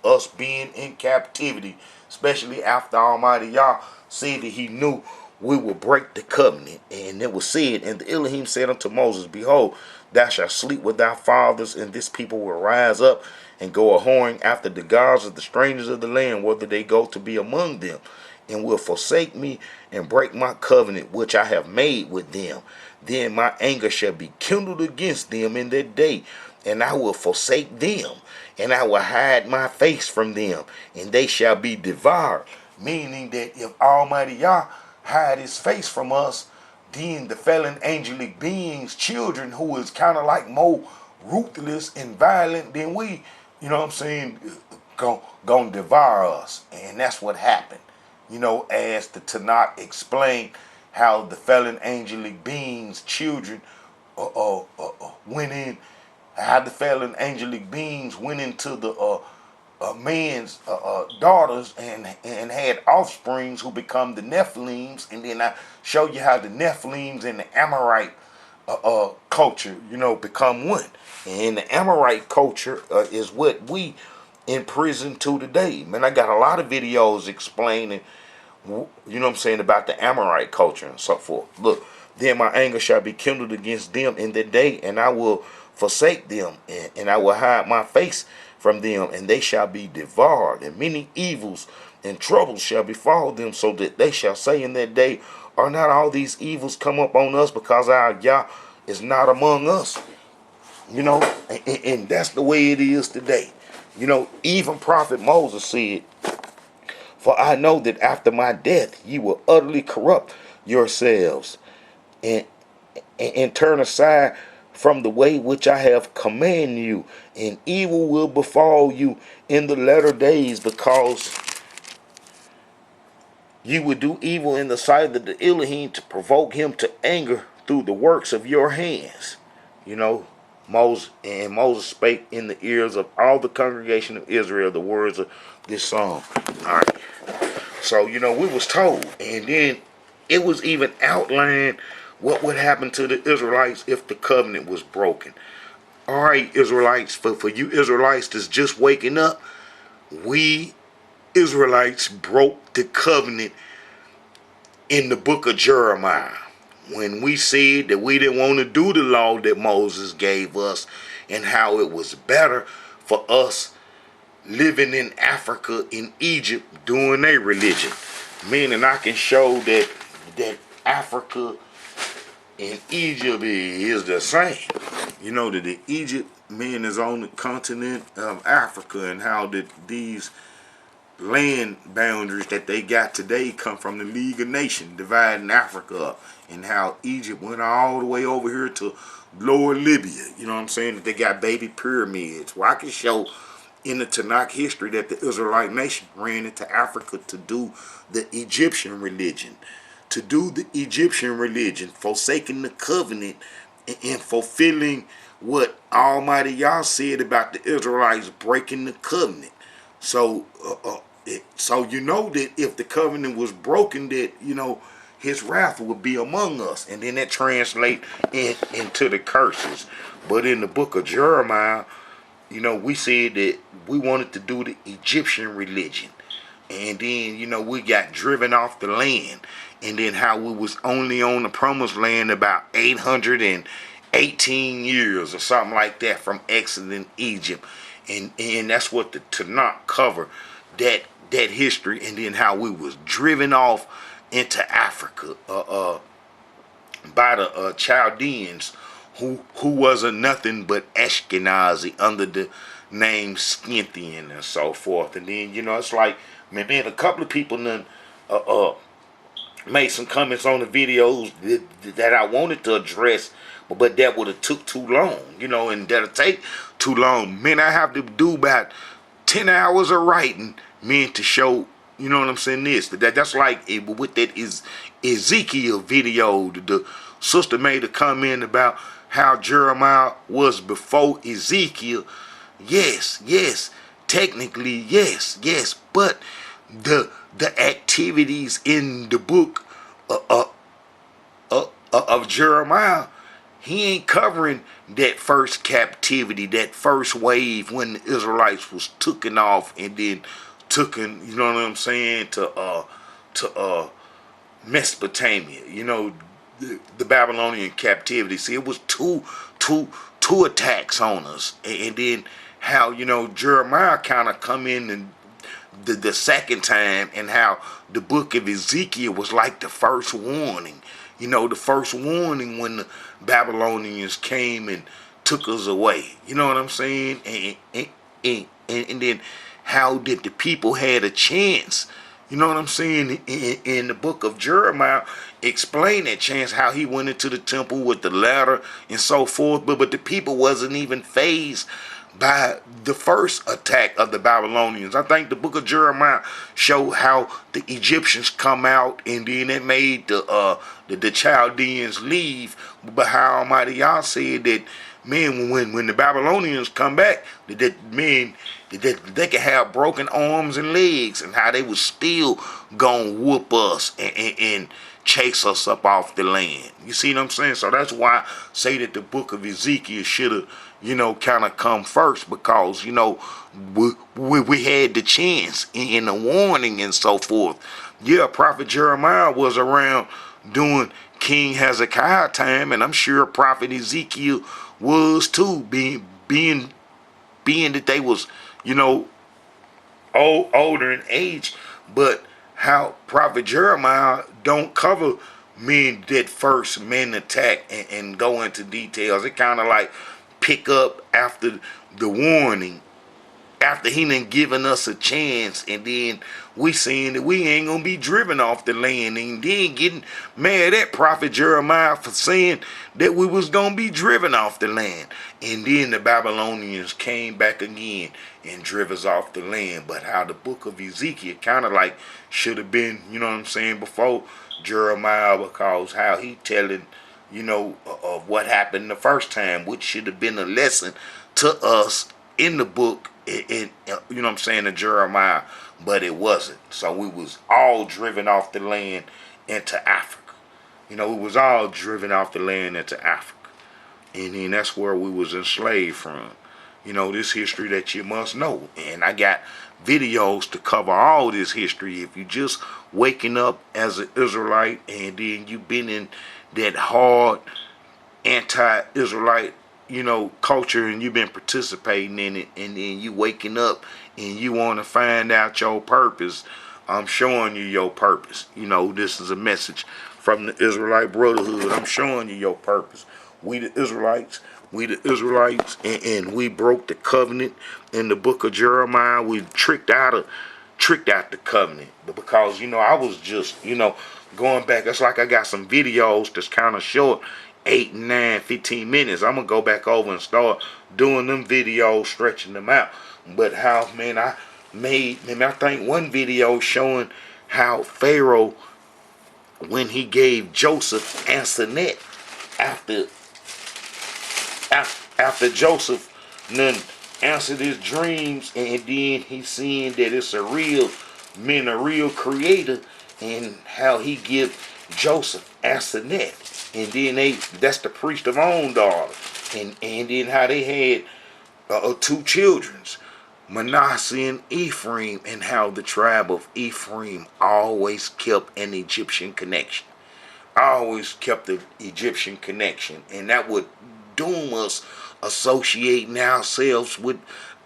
Us being in captivity, especially after Almighty Yah said that he knew we would break the covenant. And it was said, and the Elohim said unto Moses, behold, thou shalt sleep with thy fathers, and this people will rise up and go a-whoring after the gods of the strangers of the land, whether they go to be among them, and will forsake me and break my covenant which I have made with them. Then my anger shall be kindled against them in that day, and I will forsake them, and I will hide my face from them, and they shall be devoured. Meaning that if Almighty Yah hide his face from us, then the fallen angelic beings, children who is kind of like more ruthless and violent than we, gonna devour us. And that's what happened. As the Tanakh explained, how the fallen angelic beings, children, went in, how the fallen angelic beings went into the man's daughters and had offsprings who become the Nephilims. And then I show you how the Nephilims and the Amorite culture, become one. And the Amorite culture is what we in prison to today. Man, I got a lot of videos explaining, about the Amorite culture and so forth. Look, then my anger shall be kindled against them in that day, and I will forsake them, and I will hide my face from them, and they shall be devoured, and many evils and troubles shall befall them, so that they shall say in that day, are not all these evils come upon us because our Yah is not among us? And that's the way it is today. Even Prophet Moses said, For I know that after my death ye will utterly corrupt yourselves, and turn aside from the way which I have commanded you, and evil will befall you in the latter days, because you would do evil in the sight of the Elohim, to provoke him to anger through the works of your hands. You know, Moses spake in the ears of all the congregation of Israel the words of this song. All right. So, we was told, and then it was even outlined what would happen to the Israelites if the covenant was broken. All right, Israelites, for you Israelites that's just waking up, we Israelites broke the covenant in the book of Jeremiah, when we said that we didn't want to do the law that Moses gave us, and how it was better for us living in Africa, in Egypt, doing their religion. Meaning I can show that Africa and Egypt is the same. That the Egypt is on the continent of Africa, and how that these land boundaries that they got today come from the League of Nations dividing Africa up, and how Egypt went all the way over here to lower Libya. You know what I'm saying? That they got baby pyramids. Well, I can show in the Tanakh history that the Israelite nation ran into Africa to do the Egyptian religion. To do the Egyptian religion, forsaking the covenant and fulfilling what Almighty Yah said about the Israelites breaking the covenant. So, that if the covenant was broken, that His wrath would be among us, and then that translate into the curses. But in the book of Jeremiah, we said that we wanted to do the Egyptian religion, and then we got driven off the land, and then how we was only on the promised land about 818 years or something like that from exiting Egypt. And that's what the Tanakh cover, that history, and then how we was driven off into Africa by the Chaldeans, who wasn't nothing but Ashkenazi under the name Scythian and so forth. And then it's like, man, a couple of people then made some comments on the videos that I wanted to address, but that would have took too long, and that'll take too long. Man, I have to do about 10 hours of writing, man, to show, you know what I'm saying, that's like with that is Ezekiel video. The sister made a comment about how Jeremiah was before Ezekiel. Yes, technically, yes, but the activities in the book of Jeremiah, he ain't covering that first captivity, that first wave when the Israelites was taken off and then taken, you know what I'm saying, to Mesopotamia, the Babylonian captivity. See, it was two attacks on us, and then how Jeremiah kind of come in and the second time, and how the book of Ezekiel was like the first warning. The first warning when the Babylonians came and took us away. You know what I'm saying? And then how did the people had a chance? You know what I'm saying? In the book of Jeremiah, explain that chance, how he went into the temple with the ladder and so forth. But the people wasn't even phased by the first attack of the Babylonians. I think the book of Jeremiah show how the Egyptians come out, and then it made the Chaldeans leave. But how Almighty Yah said that, man, when the Babylonians come back, that they could have broken arms and legs, and how they was still gonna whoop us and chase us up off the land. You see what I'm saying? So that's why I say that the book of Ezekiel should have, kind of come first, because, we had the chance and the warning and so forth. Yeah, Prophet Jeremiah was around during King Hezekiah time, and I'm sure Prophet Ezekiel was too, being that they was, older in age. But how Prophet Jeremiah don't cover that first men attack and go into details. It kind of like pick up after the warning after he done given us a chance, and then we saying that we ain't gonna be driven off the land, and then getting mad at Prophet Jeremiah for saying that we was gonna be driven off the land. And then the Babylonians came back again and driv us off the land. But how the book of Ezekiel kind of like should have been, you know what I'm saying, before Jeremiah, because how he telling, you know, of what happened the first time, which should have been a lesson to us in the book, in you know what I'm saying, in Jeremiah, but it wasn't. So we was all driven off the land into Africa. You know, we was all driven off the land into Africa. And then that's where we was enslaved from. You know, this history that you must know. And I got videos to cover all this history. If you just waking up as an Israelite and then you been in that hard anti-Israelite, you know, culture, and you've been participating in it, and then you waking up and you want to find out your purpose, I'm showing you your purpose. You know, this is a message from the Israelite Brotherhood. I'm showing you your purpose. We the Israelites, and we broke the covenant in the book of Jeremiah. We tricked out the covenant, but because, you know, I was just, you know, going back. That's like I got some videos that's kind of short, 8, 9, 15 minutes. I'm gonna go back over and start doing them videos, stretching them out. But how, man, I think one video showing how Pharaoh, when he gave Joseph Ansenet, after Joseph then answered his dreams, and then he's seeing that it's a real creator, and how he give Joseph Ansenet, and then that's the priest of On daughter, and then how they had 2 children, Manasseh and Ephraim, and how the tribe of Ephraim always kept an Egyptian connection. Always kept the Egyptian connection, and that would doom us associating ourselves with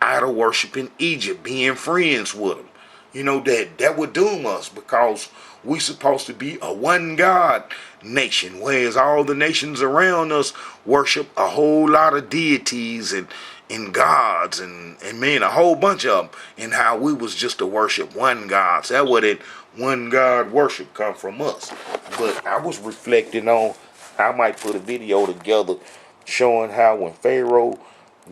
idol worship in Egypt, being friends with them. You know, that would doom us, because we supposed to be a one God nation, whereas all the nations around us worship a whole lot of deities and gods, and man, a whole bunch of them, and how we was just to worship one God. So that where that one God worship come from us. But I was reflecting on, I might put a video together showing how when Pharaoh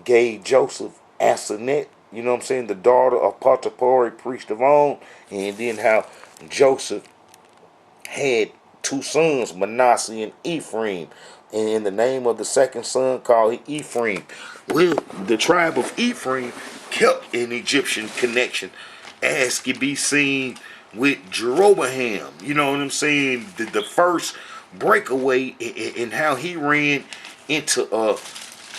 gave Joseph Asenath, you know what I'm saying, the daughter of Potiphar, priest of On, and then how Joseph had 2 sons, Manasseh and Ephraim, and the name of the second son called Ephraim. Well, the tribe of Ephraim kept an Egyptian connection, as can be seen with Jeroboam. You know what I'm saying? The first breakaway in how he ran into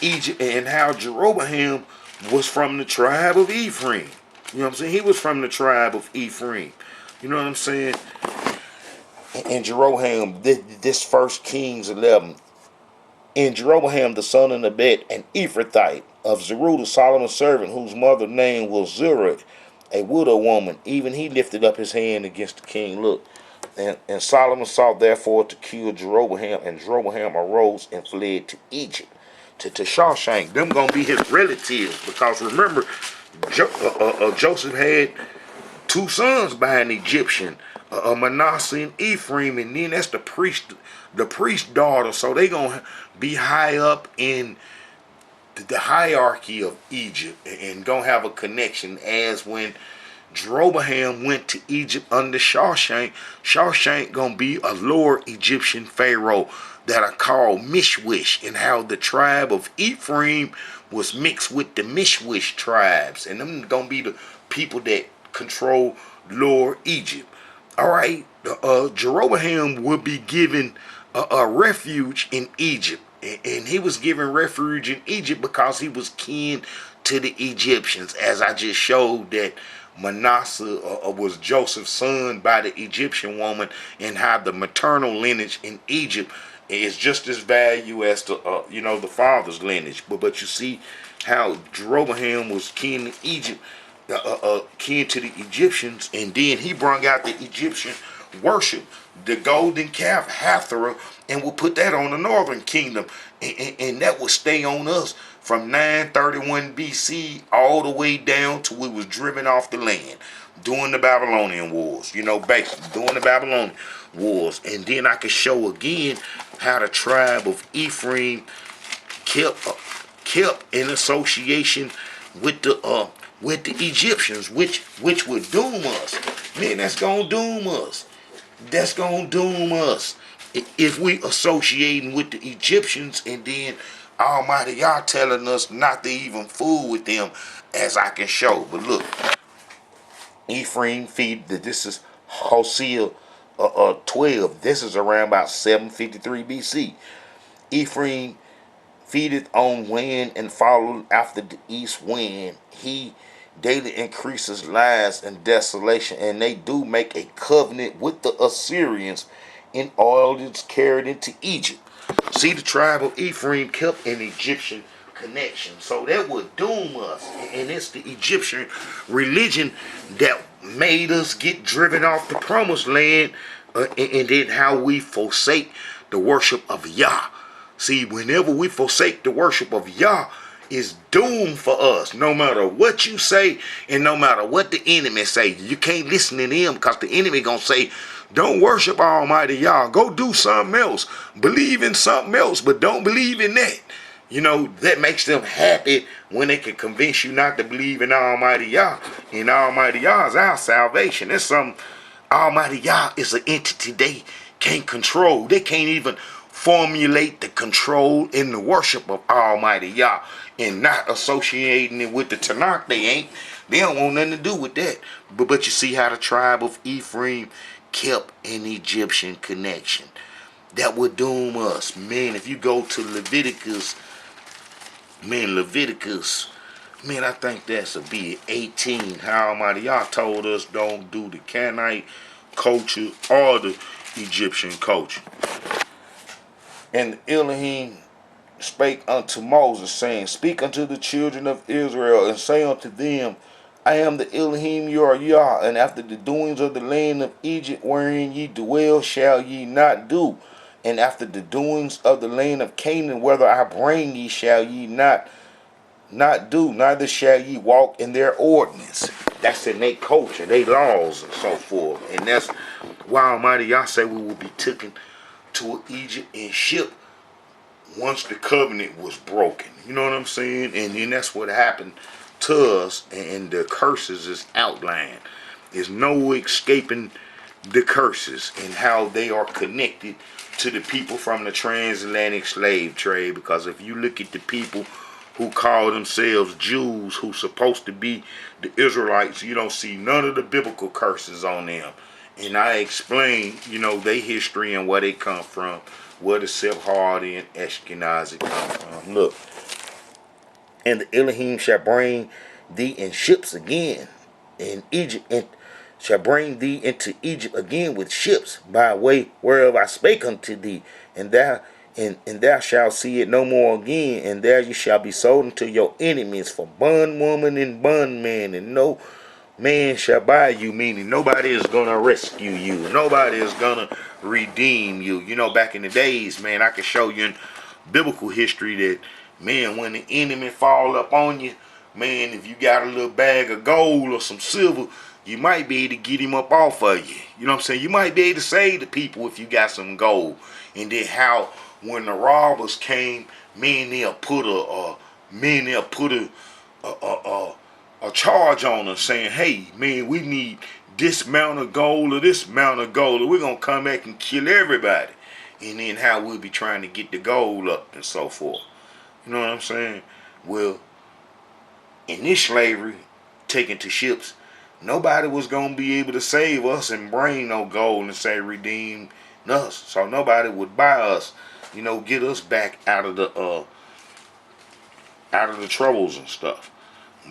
Egypt, and how Jeroboam was from the tribe of Ephraim. You know what I'm saying? He was from the tribe of Ephraim. You know what I'm saying? And Jeroboam, this 1 Kings 11. And Jeroboam, the son of Nebat, an Ephrathite of Zerudah, Solomon's servant, whose mother's name was Zerah, a widow woman, even he lifted up his hand against the king. Look, and Solomon sought therefore to kill Jeroboam, and Jeroboam arose and fled to Egypt, to Shawshank. Them gonna be his relatives, because remember, Joseph had 2 sons by an Egyptian, Manasseh and Ephraim, and then that's the priest daughter. So they gonna be high up in the hierarchy of Egypt, and gonna have a connection, as when Jeroboam went to Egypt under Shawshank. Shawshank gonna be a lower Egyptian pharaoh that are called Mishwish, and how the tribe of Ephraim was mixed with the Mishwish tribes, and them gonna be the people that control lower Egypt. All right, Jeroboam would be given a refuge in Egypt, and he was given refuge in Egypt because he was kin to the Egyptians, as I just showed that Manasseh was Joseph's son by the Egyptian woman, and how the maternal lineage in Egypt is just as value as the the father's lineage. But you see how Jeroboam was kin to Egypt, kin to the Egyptians, and then he brought out the Egyptian worship the golden calf Hathor and would put that on the northern kingdom, and that would stay on us from 931 BC all the way down to we was driven off the land during the Babylonian Wars. Basically during the Babylonian Wars. And then I could show again how the tribe of Ephraim kept in association with the Egyptians, which would doom us. Man, that's gonna doom us. That's gonna doom us if we associating with the Egyptians, and then Almighty Yah telling us not to even fool with them, as I can show. But look, Ephraim feed. This is Hosea 12. This is around about 753 BC. Ephraim feedeth on land and followed after the east wind. He daily increases lies and desolation, and they do make a covenant with the Assyrians in oil that's carried into Egypt. See, the tribe of Ephraim kept an Egyptian connection, so that would doom us. And it's the Egyptian religion that made us get driven off the promised land, and then how we forsake the worship of Yah. See, whenever we forsake the worship of Yah, it's doomed for us. No matter what you say and no matter what the enemy say, you can't listen to them, because the enemy gonna say, don't worship Almighty Yah. Go do something else. Believe in something else, but don't believe in that. That makes them happy when they can convince you not to believe in Almighty Yah. And Almighty Yah is our salvation. That's something. Almighty Yah is an entity they can't control. They can't even formulate the control in the worship of Almighty Yah, and not associating it with the Tanakh. They don't want nothing to do with that. But you see how the tribe of Ephraim kept an Egyptian connection. That would doom us. Man, if you go to Leviticus, I think that's a be 18. How Almighty Yah told us don't do the Canaanite culture or the Egyptian culture. And Elohim spake unto Moses, saying, speak unto the children of Israel, and say unto them, I am the Elohim your Yah, and after the doings of the land of Egypt wherein ye dwell shall ye not do, and after the doings of the land of Canaan whether I bring ye shall ye not do, neither shall ye walk in their ordinance. That's in their culture, their laws, and so forth. And that's why Almighty Yah say we will be taken to Egypt and shipped once the covenant was broken. You know what I'm saying? And then that's what happened to us, and the curses is outlined. There's no escaping the curses and how they are connected to the people from the transatlantic slave trade. Because if you look at the people who call themselves Jews, who's supposed to be the Israelites, you don't see none of the biblical curses on them. And I explain, their history and where they come from, where the Sephardi and Ashkenazi come from. Look, and the Elohim shall bring thee in ships again in Egypt, and shall bring thee into Egypt again with ships, by way whereof I spake unto thee, and thou shalt see it no more again, and there you shall be sold unto your enemies for bondwoman and bondman, and no man shall buy you, meaning nobody is gonna rescue you, nobody is gonna redeem you. Back in the days, man, I can show you in biblical history that, man, when the enemy fall up on you, man, if you got a little bag of gold or some silver, you might be able to get him up off of you. You know what I'm saying? You might be able to save the people if you got some gold. And then how when the robbers came, man, they'll put a charge on us saying, hey, man, we need this amount of gold or this amount of gold, or we're going to come back and kill everybody. And then how we'll be trying to get the gold up and so forth. You know what I'm saying? Well, in this slavery, taken to ships, nobody was going to be able to save us and bring no gold and say redeem us. So nobody would buy us, get us back out of the troubles and stuff.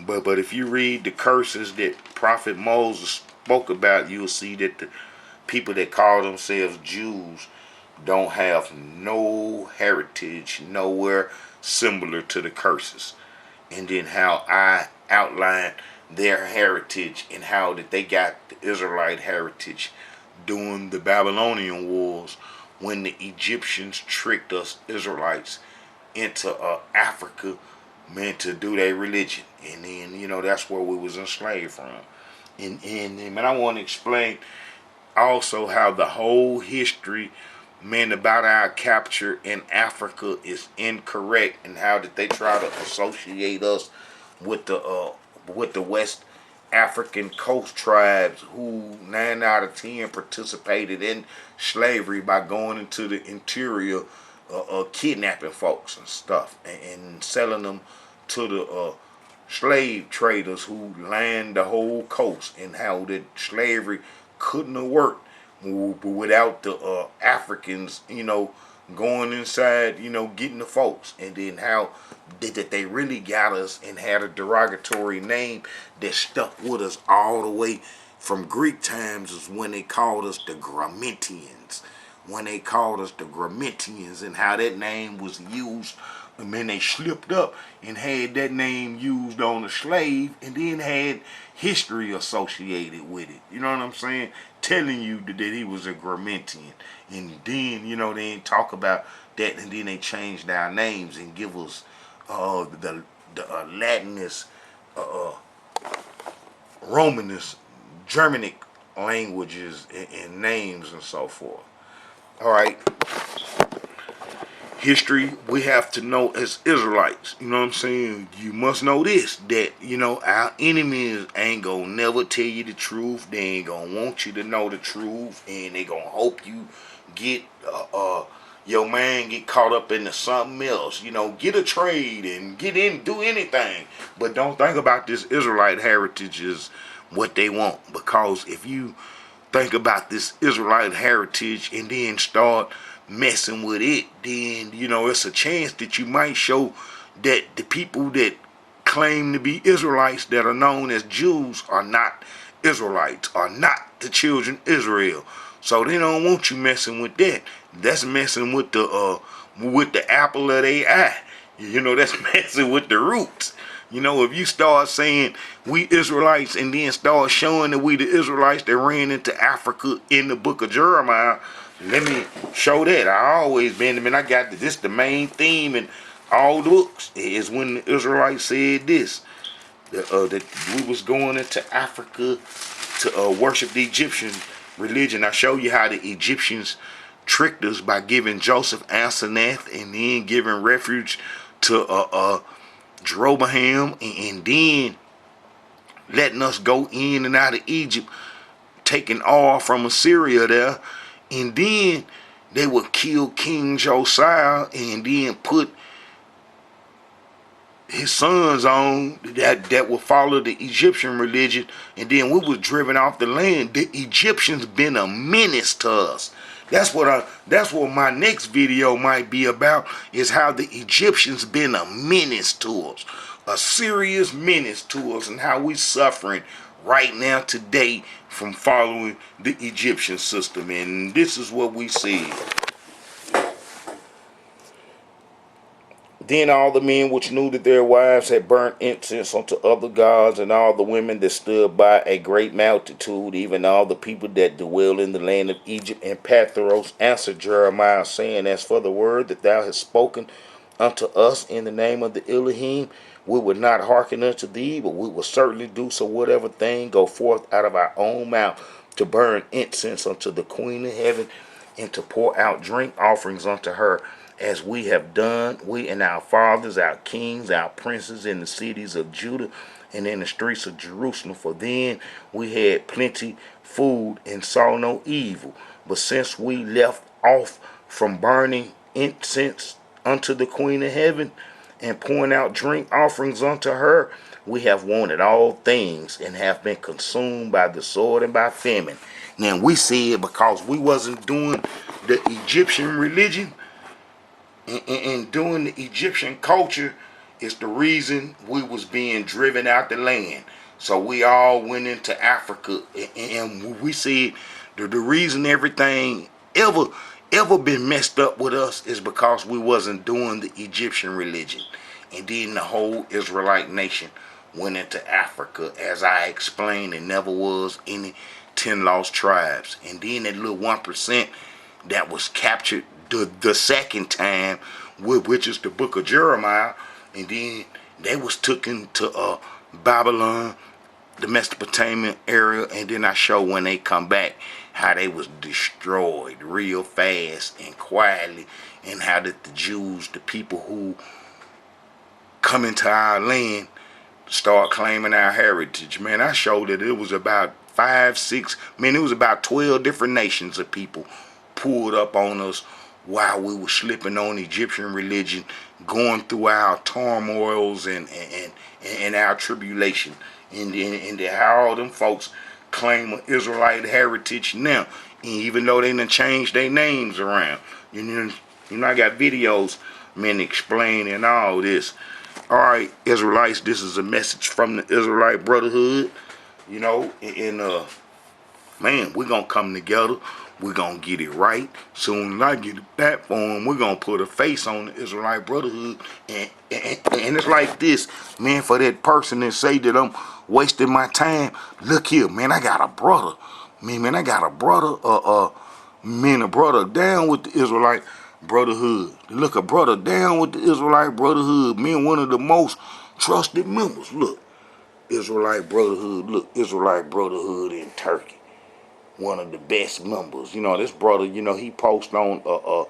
But if you read the curses that Prophet Moses spoke about, you'll see that the people that call themselves Jews don't have no heritage nowhere similar to the curses. And then how I outlined their heritage and how that they got the Israelite heritage during the Babylonian wars, when the Egyptians tricked us Israelites into Africa, meant to do their religion, and then that's where we was enslaved from. And I want to explain also how the whole history, man, about our capture in Africa is incorrect, and how did they try to associate us with the West African coast tribes, who 9 out of 10 participated in slavery by going into the interior, kidnapping folks and stuff, and selling them to the slave traders who land the whole coast, and how that slavery couldn't have worked without the Africans, going inside, getting the folks, and then how that they really got us and had a derogatory name that stuck with us all the way from Greek times, is when they called us the Grammentians. When they called us the Grammentians, and how that name was used. I mean, they slipped up and had that name used on a slave, and then had history associated with it. You know what I'm saying? Telling you that he was a Grammentian. And then, they ain't talk about that, and then they changed our names and give us the Latinist, Romanist, Germanic languages and names and so forth. All right. History we have to know as Israelites. You know what I'm saying? You must know this, that our enemies ain't gonna never tell you the truth. They ain't gonna want you to know the truth, and they gonna hope you get your man get caught up into something else. Get a trade and get in, do anything, but don't think about this Israelite heritage is what they want. Because if you think about this Israelite heritage and then start messing with it, then it's a chance that you might show that the people that claim to be Israelites, that are known as Jews, are not Israelites, are not the children of Israel. So they don't want you messing with that. That's messing with the apple of their eye. That's messing with the roots. If you start saying we Israelites and then start showing that we the Israelites that ran into Africa in the book of Jeremiah, let me show that. I always been, I got this, the main theme in all the books is when the Israelites said this, that we was going into Africa to worship the Egyptian religion. I show you how the Egyptians tricked us by giving Joseph Asenath, and then giving refuge to Jeroboam, and then letting us go in and out of Egypt, taking oil from Assyria there, and then they would kill King Josiah, and then put his sons on that would follow the Egyptian religion, and then we was driven off the land. The Egyptians been a menace to us. That's what my next video might be about, is how the Egyptians been a menace to us, a serious menace to us, and how we suffering right now today from following the Egyptian system. And this is what we see. Then all the men which knew that their wives had burnt incense unto other gods, and all the women that stood by, a great multitude, even all the people that dwell in the land of Egypt and Pathros, answered Jeremiah, saying, As for the word that thou hast spoken unto us in the name of the Elohim, we would not hearken unto thee, but we will certainly do so whatever thing go forth out of our own mouth, to burn incense unto the Queen of heaven, and to pour out drink offerings unto her, as we have done, we and our fathers, our kings, our princes, in the cities of Judah and in the streets of Jerusalem. For then we had plenty food and saw no evil. But since we left off from burning incense unto the Queen of heaven, and pouring out drink offerings unto her, we have wanted all things, and have been consumed by the sword and by famine. Now we said, because we wasn't doing the Egyptian religion, and doing the Egyptian culture, is the reason we was being driven out the land. So we all went into Africa, and we said the reason everything ever been messed up with us is because we wasn't doing the Egyptian religion. And then the whole Israelite nation went into Africa. As I explained, there never was any 10 lost tribes. And then that little 1% that was captured the second time, which is the book of Jeremiah. And then they was taken to Babylon, the Mesopotamian area, and then I show when they come back how they was destroyed real fast and quietly, and how that the Jews, the people who come into our land, start claiming our heritage. Man, I showed that it was about 5, 6, man, it was about 12 different nations of people pulled up on us while we were slipping on Egyptian religion, going through our turmoils and our tribulation. And how all them folks claim an Israelite heritage now. And even though they done changed their names around. You know, I got videos, man, explaining all this. Alright, Israelites, this is a message from the Israelite Brotherhood. You know, and man, we're going to come together. We're going to get it right. Soon as I get a platform, we're going to put a face on the Israelite Brotherhood. And it's like this, man, for that person that say that I'm wasting my time. Look here, man, I got a brother. Man, I got a brother, man, a brother down with the Israelite Brotherhood. Look, a brother down with the Israelite Brotherhood. Man, one of the most trusted members. Look, Israelite Brotherhood. Look, Israelite Brotherhood in Turkey. One of the best members. You know, this brother, you know, he posts on, you know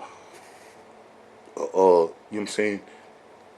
what I'm saying,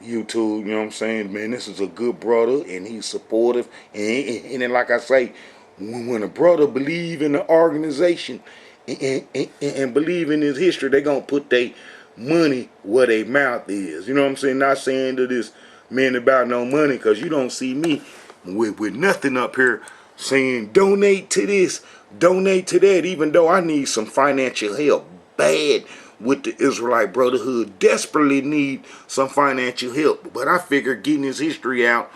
YouTube, you know what I'm saying? Man, this is a good brother, and he's supportive. And then, like I say, when a brother believe in the organization and believe in his history, they going to put their money where their mouth is. You know what I'm saying? Not saying that this man about no money, because you don't see me with nothing up here saying donate to this, donate to that, even though I need some financial help bad with the Israelite Brotherhood, desperately need some financial help. But I figure getting his history out,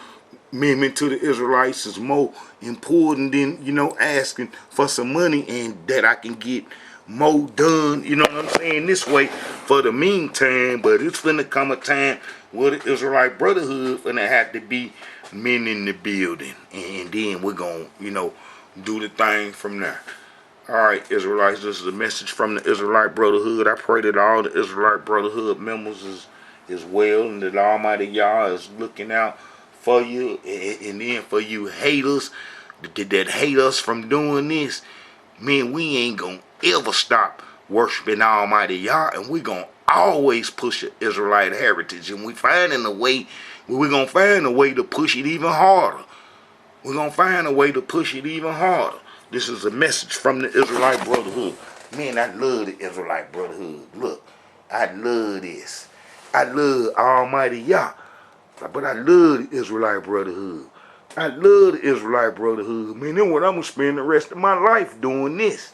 meaning to the Israelites, is more important than, you know, asking for some money, and that I can get more done, you know what I'm saying, this way for the meantime. But it's finna come a time where the Israelite Brotherhood finna have to be men in the building, and then we're gonna, you know, do the thing from there. Alright, Israelites, this is a message from the Israelite Brotherhood. I pray that all the Israelite Brotherhood members is well, and that Almighty Yah is looking out for you, and then for you haters that hate us from doing this. Man, we ain't gonna ever stop worshiping Almighty Yah, and we gonna always push the Israelite heritage, and we're gonna find a way to push it even harder. We're gonna find a way to push it even harder. This is a message from the Israelite Brotherhood. Man, I love the Israelite Brotherhood. Look, I love this. I love Almighty Yah, but I love the Israelite Brotherhood. I love the Israelite Brotherhood. Man, then what I'm gonna spend the rest of my life doing this.